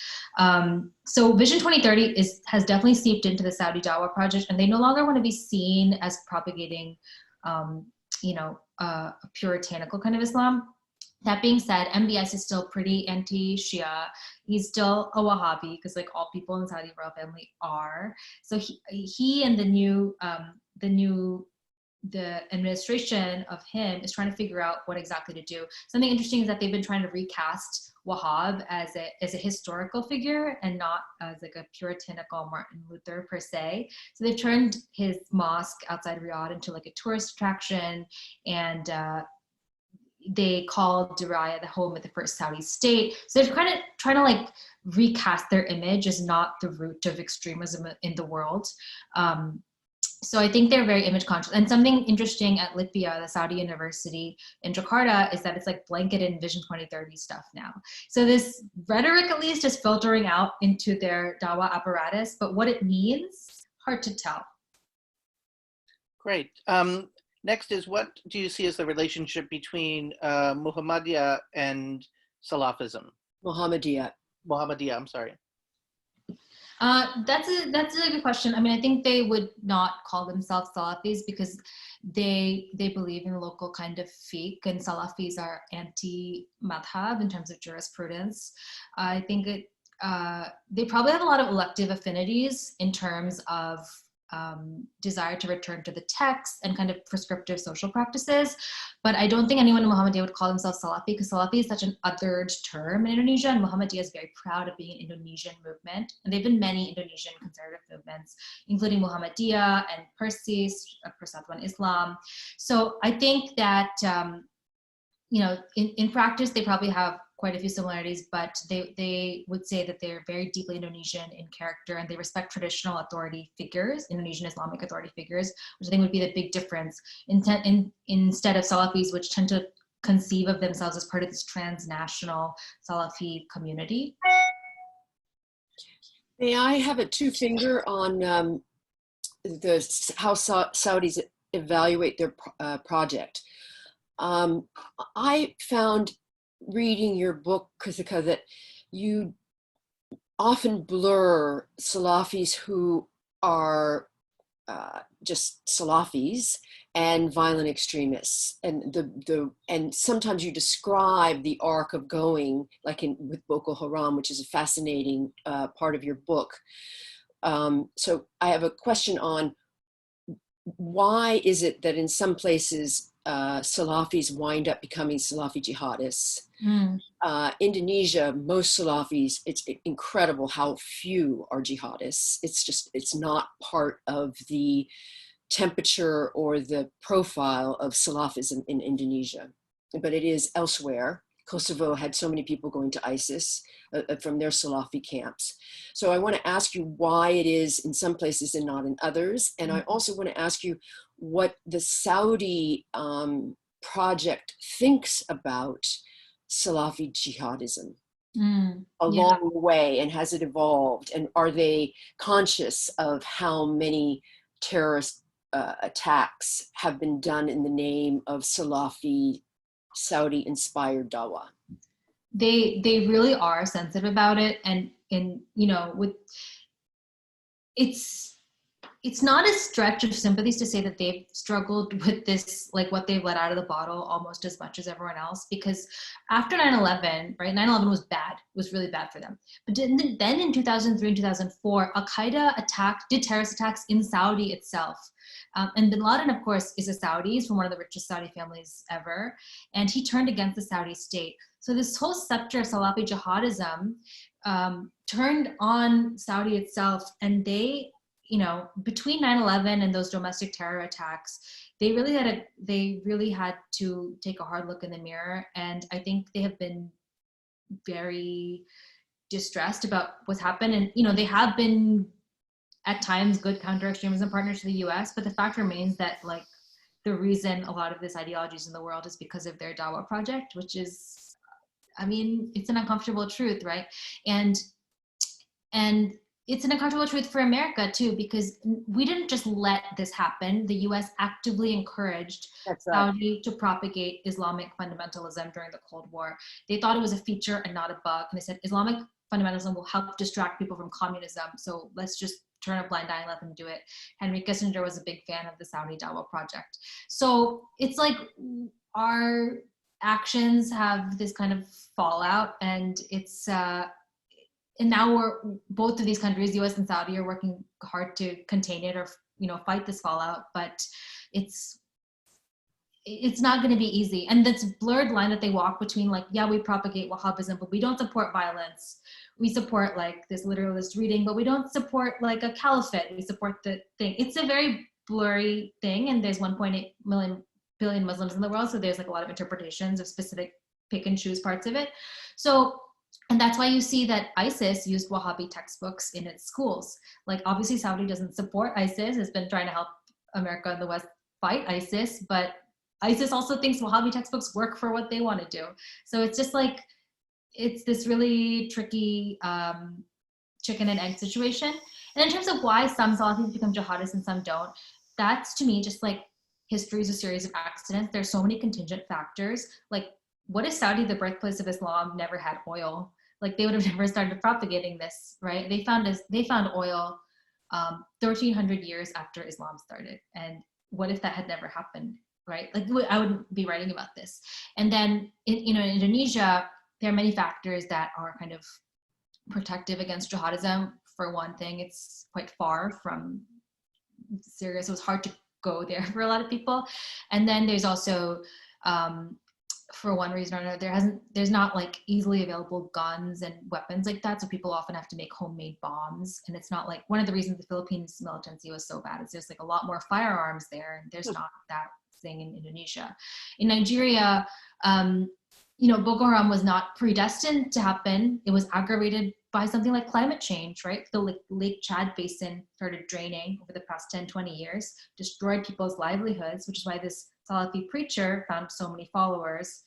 So Vision 2030 has definitely seeped into the Saudi Dawah project, and they no longer want to be seen as propagating, a puritanical kind of Islam. That being said, MBS is still pretty anti-Shia. He's still a Wahhabi, because like all people in the Saudi royal family are. So he and the administration of him is trying to figure out what exactly to do. Something interesting is that they've been trying to recast Wahhab as a historical figure and not as like a puritanical Martin Luther per se. So they've turned his mosque outside Riyadh into like a tourist attraction, and they call Diriyah the home of the first Saudi state. So they're kind of trying to like recast their image as not the root of extremism in the world. So I think they're very image conscious. And something interesting at Lipia, the Saudi university in Jakarta, is that it's like blanketed in Vision 2030 stuff now. So this rhetoric at least is filtering out into their Dawah apparatus, but what it means, hard to tell. Great. Next is, what do you see as the relationship between Muhammadiyah and Salafism? Muhammadiyah, I'm sorry. That's a good question. I mean, I think they would not call themselves Salafis because they believe in a local kind of fiqh, and Salafis are anti-madhab in terms of jurisprudence. I think they probably have a lot of elective affinities in terms of desire to return to the text and kind of prescriptive social practices. But I don't think anyone in Muhammadiyah would call themselves Salafi, because Salafi is such an othered term in Indonesia, and Muhammadiyah is very proud of being an Indonesian movement. And there have been many Indonesian conservative movements, including Muhammadiyah and Persis, Persatuan Islam. So I think that, in practice, they probably have quite a few similarities, but they would say that they're very deeply Indonesian in character, and they respect traditional authority figures, Indonesian Islamic authority figures, which I think would be the big difference instead of Salafis, which tend to conceive of themselves as part of this transnational Salafi community. May I have a two-finger on how Saudis evaluate their project? I found, reading your book, Krithika, that you often blur Salafis who are just Salafis and violent extremists, and and sometimes you describe the arc of going, like with Boko Haram, which is a fascinating part of your book. So I have a question on why is it that in some places Salafis wind up becoming Salafi jihadists. Indonesia, most Salafis, it's incredible how few are jihadists. It's not part of the temperature or the profile of Salafism in Indonesia, but it is elsewhere. Kosovo had so many people going to ISIS from their Salafi camps. So I want to ask you why it is in some places and not in others. And I also want to ask you what the Saudi project thinks about Salafi jihadism along the way, and has it evolved? And are they conscious of how many terrorist attacks have been done in the name of Salafi Saudi-inspired Dawah? They really are sensitive about it, and with it's not a stretch of sympathies to say that they've struggled with this, like what they've let out of the bottle, almost as much as everyone else. Because after 9/11, right, 9/11 was bad, was really bad for them. But then in 2003 and 2004, Al-Qaeda did terrorist attacks in Saudi itself. And bin Laden, of course, is a Saudi. He's from one of the richest Saudi families ever. And he turned against the Saudi state. So this whole sector of Salafi jihadism turned on Saudi itself, and they between 9/11 and those domestic terror attacks, they really had to take a hard look in the mirror. And I think they have been very distressed about what's happened. And, they have been at times good counter-extremism partners to the US, but the fact remains that like the reason a lot of this ideology is in the world is because of their Dawa project, which is, it's an uncomfortable truth, right? And it's an uncomfortable truth for America too, because we didn't just let this happen. The US actively encouraged Saudi to propagate Islamic fundamentalism during the Cold War. They thought it was a feature and not a bug. And they said Islamic fundamentalism will help distract people from communism. So let's just turn a blind eye and let them do it. Henry Kissinger was a big fan of the Saudi Dawa project. So it's like our actions have this kind of fallout, and it's, and now both of these countries, US and Saudi, are working hard to contain it or, fight this fallout, but it's not going to be easy. And this blurred line that they walk between like, yeah, we propagate Wahhabism, but we don't support violence. We support like this literalist reading, but we don't support like a caliphate. We support the thing. It's a very blurry thing. And there's 1.8 billion Muslims in the world. So there's like a lot of interpretations of specific pick and choose parts of it. And that's why you see that ISIS used Wahhabi textbooks in its schools. Like obviously Saudi doesn't support ISIS, has been trying to help America and the West fight ISIS, but ISIS also thinks Wahhabi textbooks work for what they want to do. So it's just like, it's this really tricky chicken and egg situation. And in terms of why some Salafis become jihadists and some don't, that's to me just like history is a series of accidents. There's so many contingent factors. Like, what if Saudi, the birthplace of Islam, never had oil? Like they would have never started propagating this, right? They found oil 1,300 years after Islam started. And what if that had never happened, right? Like I wouldn't be writing about this. And then in Indonesia, there are many factors that are kind of protective against jihadism. For one thing, it's quite far from Syria, so it's hard to go there for a lot of people. And then there's also, for one reason or another, there's not like easily available guns and weapons like that. So people often have to make homemade bombs. And it's not like, one of the reasons the Philippines militancy was so bad is there's like a lot more firearms there. And there's not that thing in Indonesia. In Nigeria, Boko Haram was not predestined to happen. It was aggravated by something like climate change, right? The Lake Chad basin started draining over the past 10, 20 years, destroyed people's livelihoods, which is why this Salafi preacher found so many followers.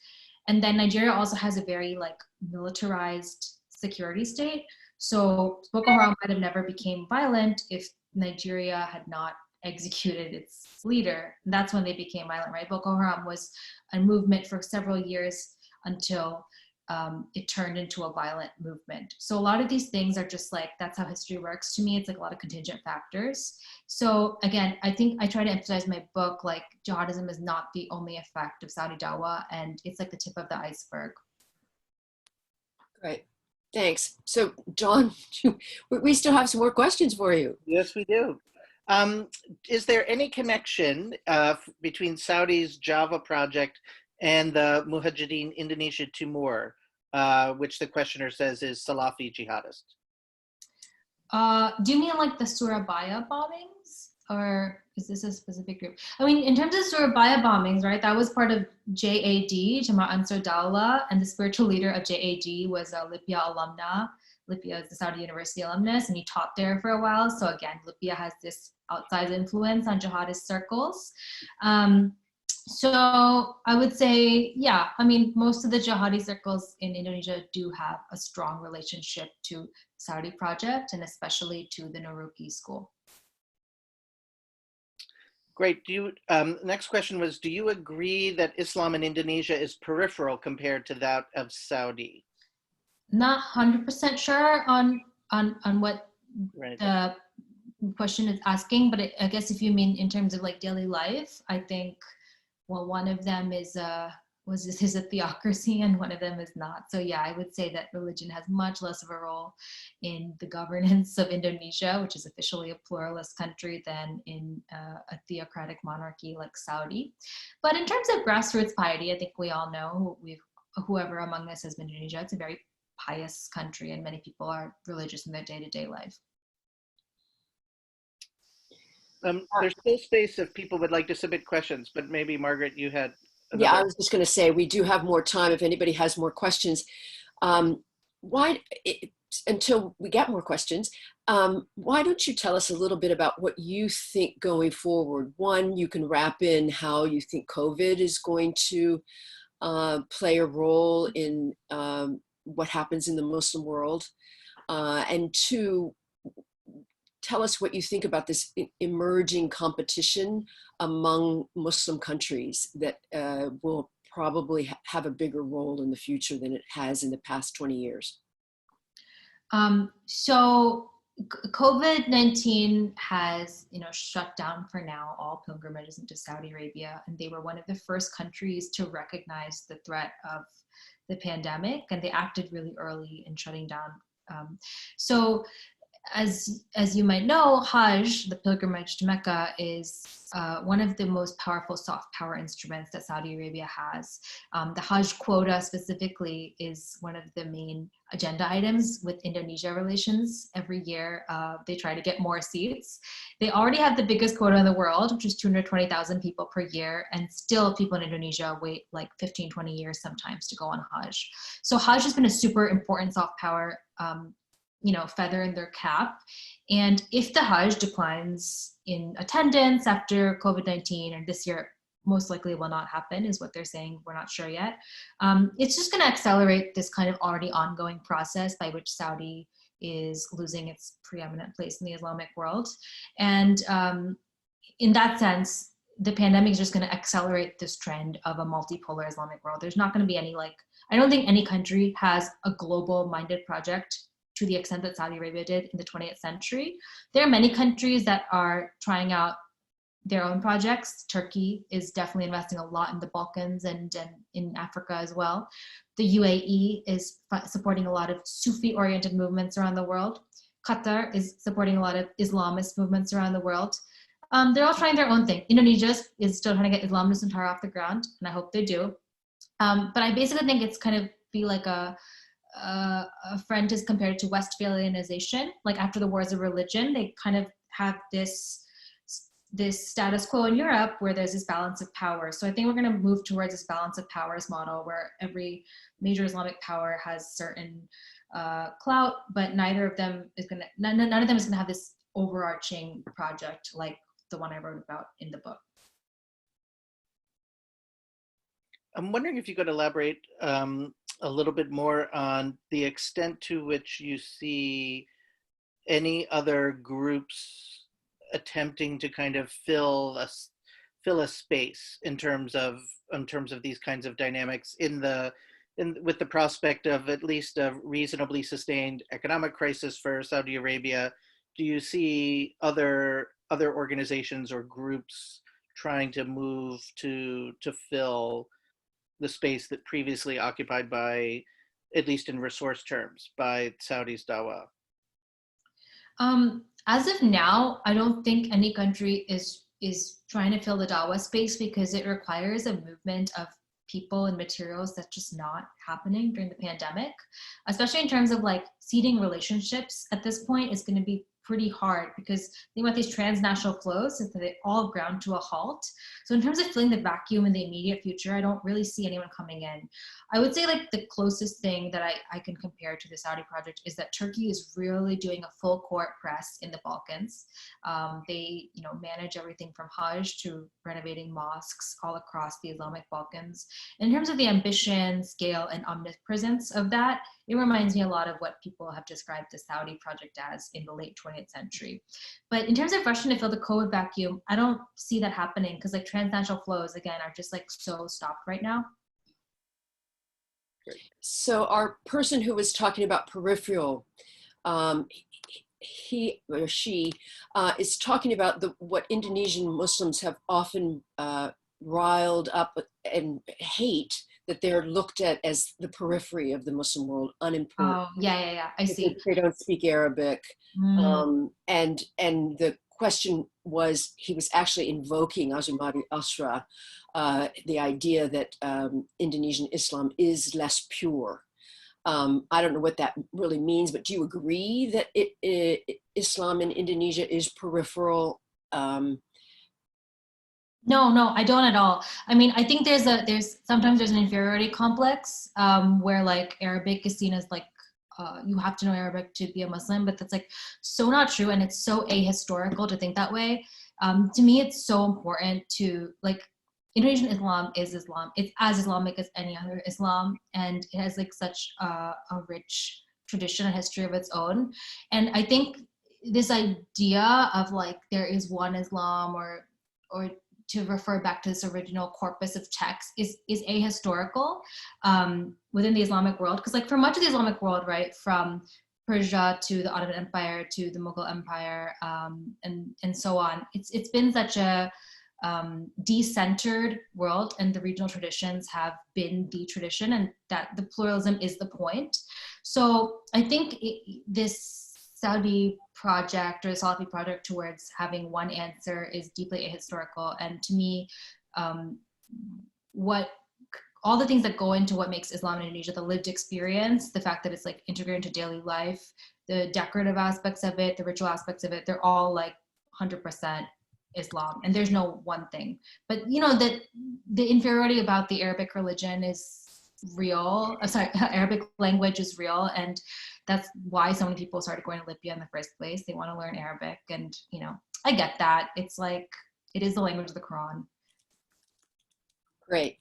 And then Nigeria also has a very like militarized security state. So Boko Haram might have never became violent if Nigeria had not executed its leader. And that's when they became violent, right? Boko Haram was a movement for several years until it turned into a violent movement. So a lot of these things are just like, that's how history works. To me, it's like a lot of contingent factors. So again, I think I try to emphasize in my book, like jihadism is not the only effect of Saudi Dawa, and it's like the tip of the iceberg. Great, thanks. So John, we still have some more questions for you. Yes, we do. Is there any connection between Saudi's Java project and the Mujahideen Indonesia Timur, which the questioner says is Salafi jihadist? Do you mean like the Surabaya bombings, or is this a specific group? I mean, in terms of Surabaya bombings, right, that was part of JAD, Jamaat Ansar Dawlah, and the spiritual leader of JAD was a Libya alumna. Libya is the Saudi University alumnus, and he taught there for a while. So again, Libya has this outsized influence on jihadist circles. So I would say, yeah, I mean, most of the jihadi circles in Indonesia do have a strong relationship to Saudi project, and especially to the Naruki school. Great. Next question was, do you agree that Islam in Indonesia is peripheral compared to that of Saudi? Not 100% sure on what right. The question is asking, but I guess if you mean in terms of like daily life, I think, well, one of them is a theocracy and one of them is not. So yeah, I would say that religion has much less of a role in the governance of Indonesia, which is officially a pluralist country, than in a theocratic monarchy like Saudi. But in terms of grassroots piety, I think we all know, whoever among us has been to Indonesia, it's a very pious country and many people are religious in their day-to-day life. There's still space if people would like to submit questions, but maybe Margaret, you had another. Yeah, I was just going to say, we do have more time if anybody has more questions. Why, until we get more questions, why don't you tell us a little bit about what you think going forward? One, you can wrap in how you think COVID is going to play a role in what happens in the Muslim world. And two, tell us what you think about this emerging competition among Muslim countries that will probably have a bigger role in the future than it has in the past 20 years. So COVID-19 has, shut down for now all pilgrimages into Saudi Arabia, and they were one of the first countries to recognize the threat of the pandemic, and they acted really early in shutting down. So as you might know, Hajj, the pilgrimage to Mecca, is one of the most powerful soft power instruments that Saudi Arabia has. The Hajj Quota specifically is one of the main agenda items with Indonesia relations. Every year, they try to get more seats. They already have the biggest quota in the world, which is 220,000 people per year, and still people in Indonesia wait like 15, 20 years sometimes to go on Hajj. So Hajj has been a super important soft power feather in their cap. And if the Hajj declines in attendance after COVID-19, and this year most likely will not happen, is what they're saying, we're not sure yet, it's just going to accelerate this kind of already ongoing process by which Saudi is losing its preeminent place in the Islamic world. And in that sense, the pandemic is just going to accelerate this trend of a multipolar Islamic world. There's not going to be any, I don't think any country has a global minded project to the extent that Saudi Arabia did in the 20th century. There are many countries that are trying out their own projects. Turkey is definitely investing a lot in the Balkans and in Africa as well. The UAE is supporting a lot of Sufi-oriented movements around the world. Qatar is supporting a lot of Islamist movements around the world. They're all trying their own thing. Indonesia is still trying to get Islamist Nusantara off the ground, and I hope they do. But I basically think it's kind of be like a friend is compared to Westphalianization. Like after the wars of religion, they kind of have this status quo in Europe where there's this balance of power. So I think we're going to move towards this balance of powers model where every major Islamic power has certain clout, but none of them is going to have this overarching project like the one I wrote about in the book. I'm wondering if you could elaborate a little bit more on the extent to which you see any other groups attempting to kind of fill a space in terms of these kinds of dynamics with the prospect of at least a reasonably sustained economic crisis for Saudi Arabia. Do you see other organizations or groups trying to move to fill the space that previously occupied by, at least in resource terms, by Saudi's Dawah? As of now, I don't think any country is trying to fill the Dawah space because it requires a movement of people and materials that's just not happening during the pandemic, especially in terms of seeding relationships at this point is going to be pretty hard because think about these transnational flows is that they all ground to a halt. So in terms of filling the vacuum in the immediate future, I don't really see anyone coming in. I would say the closest thing that I can compare to the Saudi project is that Turkey is really doing a full court press in the Balkans. They manage everything from Hajj to renovating mosques all across the Islamic Balkans. In terms of the ambition, scale, and omnipresence of that, it reminds me a lot of what people have described the Saudi project as in the late 20th century. But in terms of rushing to fill the COVID vacuum, I don't see that happening because transnational flows, again, are just so stopped right now. So our person who was talking about peripheral, he or she is talking about what Indonesian Muslims have often riled up and hate, that they're looked at as the periphery of the Muslim world, unimportant. Oh, yeah. I see. They don't speak Arabic. And the question was, he was actually invoking Azumati Asra, the idea that Indonesian Islam is less pure. I don't know what that really means, but do you agree that Islam in Indonesia is peripheral No, I don't at all. I mean, I think sometimes there's an inferiority complex where like Arabic is seen as like you have to know Arabic to be a Muslim, but that's like so not true, and it's so ahistorical to think that way. To me, it's so important to like Indonesian Islam is Islam. It's as Islamic as any other Islam, and it has like such a rich tradition and history of its own. And I think this idea of like there is one Islam or to refer back to this original corpus of texts is ahistorical within the Islamic world. Because like for much of the Islamic world, right, from Persia to the Ottoman Empire to the Mughal Empire and so on, it's been such a decentered world, and the regional traditions have been the tradition, and that the pluralism is the point. So I think this Saudi project or the Salafi project towards having one answer is deeply ahistorical. And to me, all the things that go into what makes Islam in Indonesia, the lived experience, the fact that it's like integrated into daily life, the decorative aspects of it, the ritual aspects of it, they're all like 100% Islam, and there's no one thing. But you know that the inferiority about the Arabic religion is real. Arabic language is real, and that's why so many people started going to Libya in the first place. They want to learn Arabic, and you know, I get that. It's like it is the language of the Quran. Great.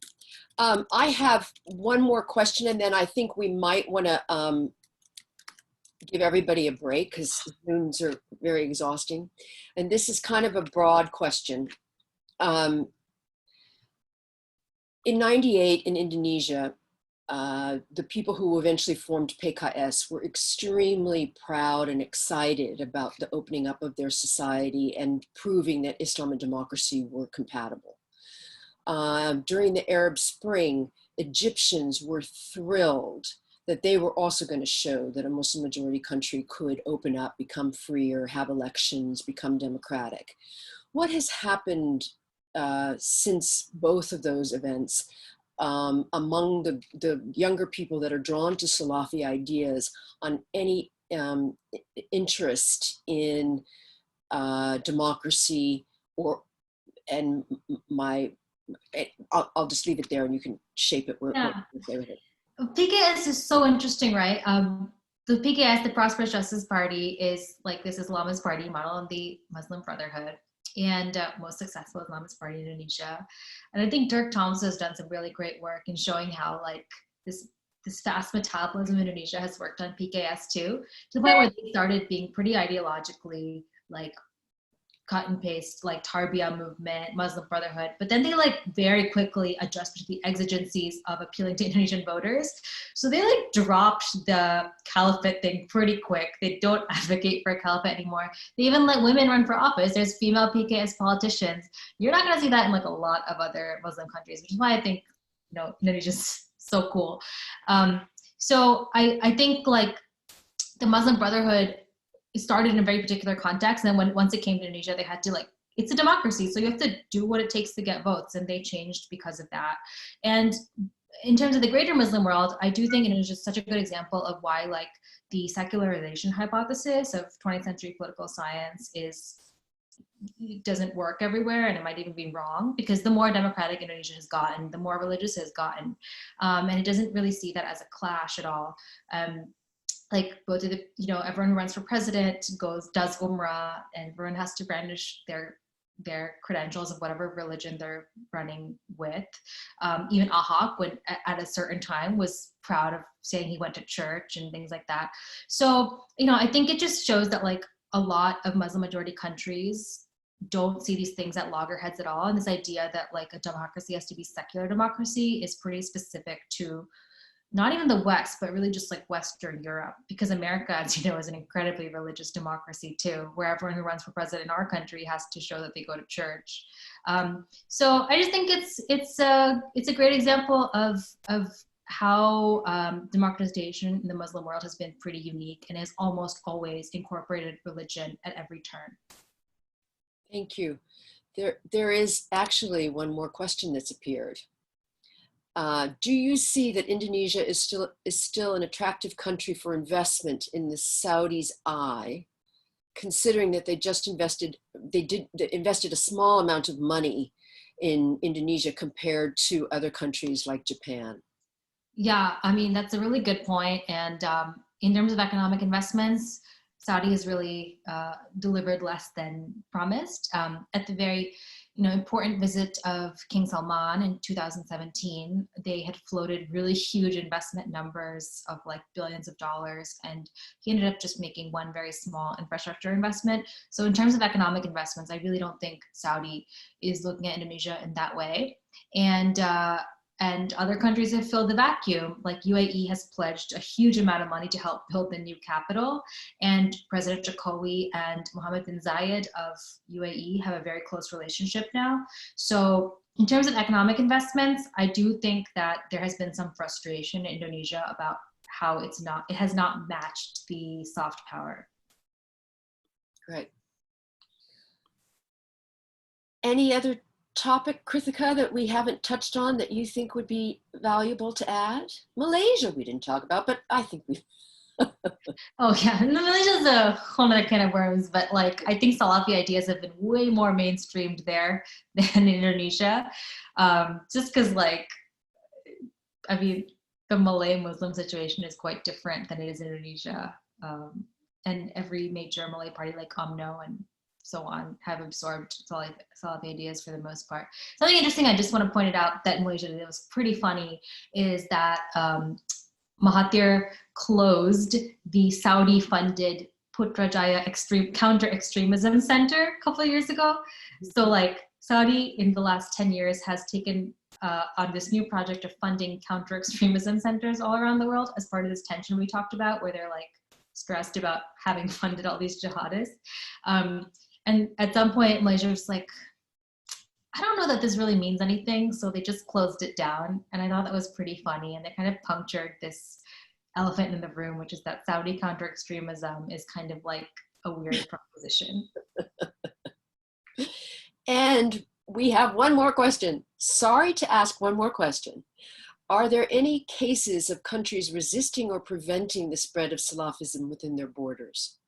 I have one more question, and then I think we might want to give everybody a break because Zooms are very exhausting. And this is kind of a broad question. In '98 in Indonesia, the people who eventually formed PKS were extremely proud and excited about the opening up of their society and proving that Islam and democracy were compatible. During the Arab Spring, Egyptians were thrilled that they were also going to show that a Muslim majority country could open up, become freer, have elections, become democratic. What has happened since both of those events among the younger people that are drawn to Salafi ideas on any interest in democracy I'll just leave it there and you can shape it where you play with it. PKS is so interesting, right? The PKS, the Prosperous Justice Party, is like this Islamist party model on the Muslim Brotherhood and most successful Islamist party in Indonesia. And I think Dirk Thompson has done some really great work in showing how like this fast metabolism in Indonesia has worked on PKS too, to the point where they started being pretty ideologically like cut and paste, like Tarbiyah movement, Muslim Brotherhood, but then they like very quickly adjusted to the exigencies of appealing to Indonesian voters. So they like dropped the caliphate thing pretty quick. They don't advocate for a caliphate anymore. They even let women run for office. There's female PKS politicians. You're not gonna see that in like a lot of other Muslim countries, which is why I think, you know, Indonesia's so cool. So I think like the Muslim Brotherhood started in a very particular context, and then once it came to Indonesia, they had to like, it's a democracy, so you have to do what it takes to get votes, and they changed because of that. And in terms of the greater Muslim world, I do think Indonesia is such a good example of why like the secularization hypothesis of 20th century political science doesn't work everywhere, and it might even be wrong, because the more democratic Indonesia has gotten, the more religious it has gotten, and it doesn't really see that as a clash at all. Like both of the, you know, everyone who runs for president does Umrah, and everyone has to brandish their credentials of whatever religion they're running with. Even Ahok, when at a certain time, was proud of saying he went to church and things like that. So, you know, I think it just shows that like a lot of Muslim majority countries don't see these things at loggerheads at all. And this idea that like a democracy has to be secular democracy is pretty specific to not even the West, but really just like Western Europe, because America, as you know, is an incredibly religious democracy too, where everyone who runs for president in our country has to show that they go to church. So I just think it's a great example of how democratization in the Muslim world has been pretty unique and has almost always incorporated religion at every turn. Thank you. There is actually one more question that's appeared. Do you see that Indonesia is still an attractive country for investment in the Saudis' eye, considering that they invested a small amount of money in Indonesia compared to other countries like Japan. Yeah, I mean, that's a really good point. And in terms of economic investments, Saudi has really delivered less than promised. At the very important visit of King Salman in 2017, they had floated really huge investment numbers of like billions of dollars, and he ended up just making one very small infrastructure investment. So in terms of economic investments, I really don't think Saudi is looking at Indonesia in that way. And other countries have filled the vacuum. Like UAE has pledged a huge amount of money to help build the new capital. And President Jokowi and Mohammed bin Zayed of UAE have a very close relationship now. So in terms of economic investments, I do think that there has been some frustration in Indonesia about how it has not matched the soft power. Right. Any other topic, Krithika, that we haven't touched on that you think would be valuable to add? Malaysia we didn't talk about, but I think we Oh yeah, Malaysia's a whole other can of worms, but like I think Salafi ideas have been way more mainstreamed there than in Indonesia. Just because like, I mean, the Malay Muslim situation is quite different than it is in Indonesia. And every major Malay party like UMNO and so on have absorbed Salafi ideas for the most part. Something interesting I just want to point it out that in Malaysia that was pretty funny is that Mahathir closed the Saudi-funded Putrajaya counter-extremism center a couple of years ago. So like Saudi in the last 10 years has taken on this new project of funding counter-extremism centers all around the world as part of this tension we talked about, where they're like stressed about having funded all these jihadists. And at some point, Malaysia was like, I don't know that this really means anything. So they just closed it down. And I thought that was pretty funny. And they kind of punctured this elephant in the room, which is that Saudi counter-extremism is kind of like a weird proposition. And we have one more question. Sorry to ask one more question. Are there any cases of countries resisting or preventing the spread of Salafism within their borders?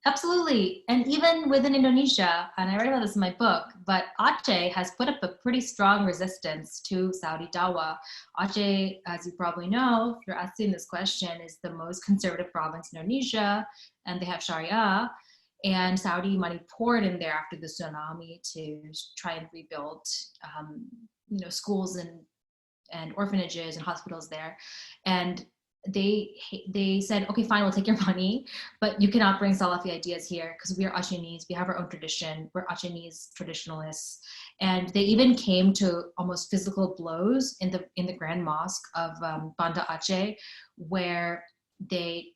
Absolutely. And even within Indonesia, and I write about this in my book, but Aceh has put up a pretty strong resistance to Saudi Dawah. Aceh, as you probably know, if you're asking this question, is the most conservative province in Indonesia, and they have Sharia. And Saudi money poured in there after the tsunami to try and rebuild, schools and orphanages and hospitals there. And they said, okay, fine, we'll take your money, but you cannot bring Salafi ideas here because we are Acehnese, we have our own tradition, we're Acehnese traditionalists. And they even came to almost physical blows in the Grand Mosque of Banda Aceh, where they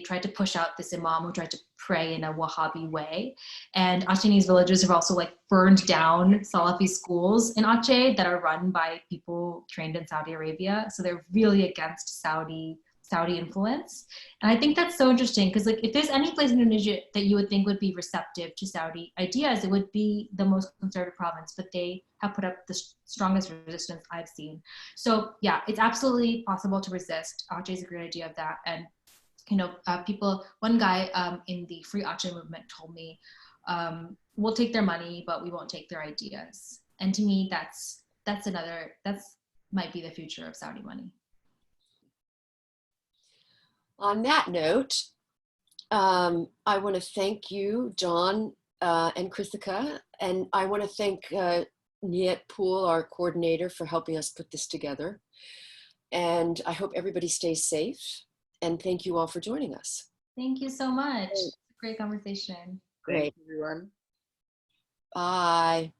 tried to push out this imam who tried to pray in a Wahhabi way. And Acehnese villages have also like burned down Salafi schools in Aceh that are run by people trained in Saudi Arabia. So they're really against Saudi influence. And I think that's so interesting because like if there's any place in Indonesia that you would think would be receptive to Saudi ideas, it would be the most conservative province, but they have put up the strongest resistance I've seen. So yeah, it's absolutely possible to resist. Aceh is a great idea of that. And one guy in the Free Aceh movement told me, we'll take their money, but we won't take their ideas. And to me, that's might be the future of Saudi money. On that note, I want to thank you, John and Krithika, and I want to thank Niet Pool, our coordinator, for helping us put this together. And I hope everybody stays safe. And thank you all for joining us. Thank you so much. Great conversation. Great. Thanks, everyone. Bye.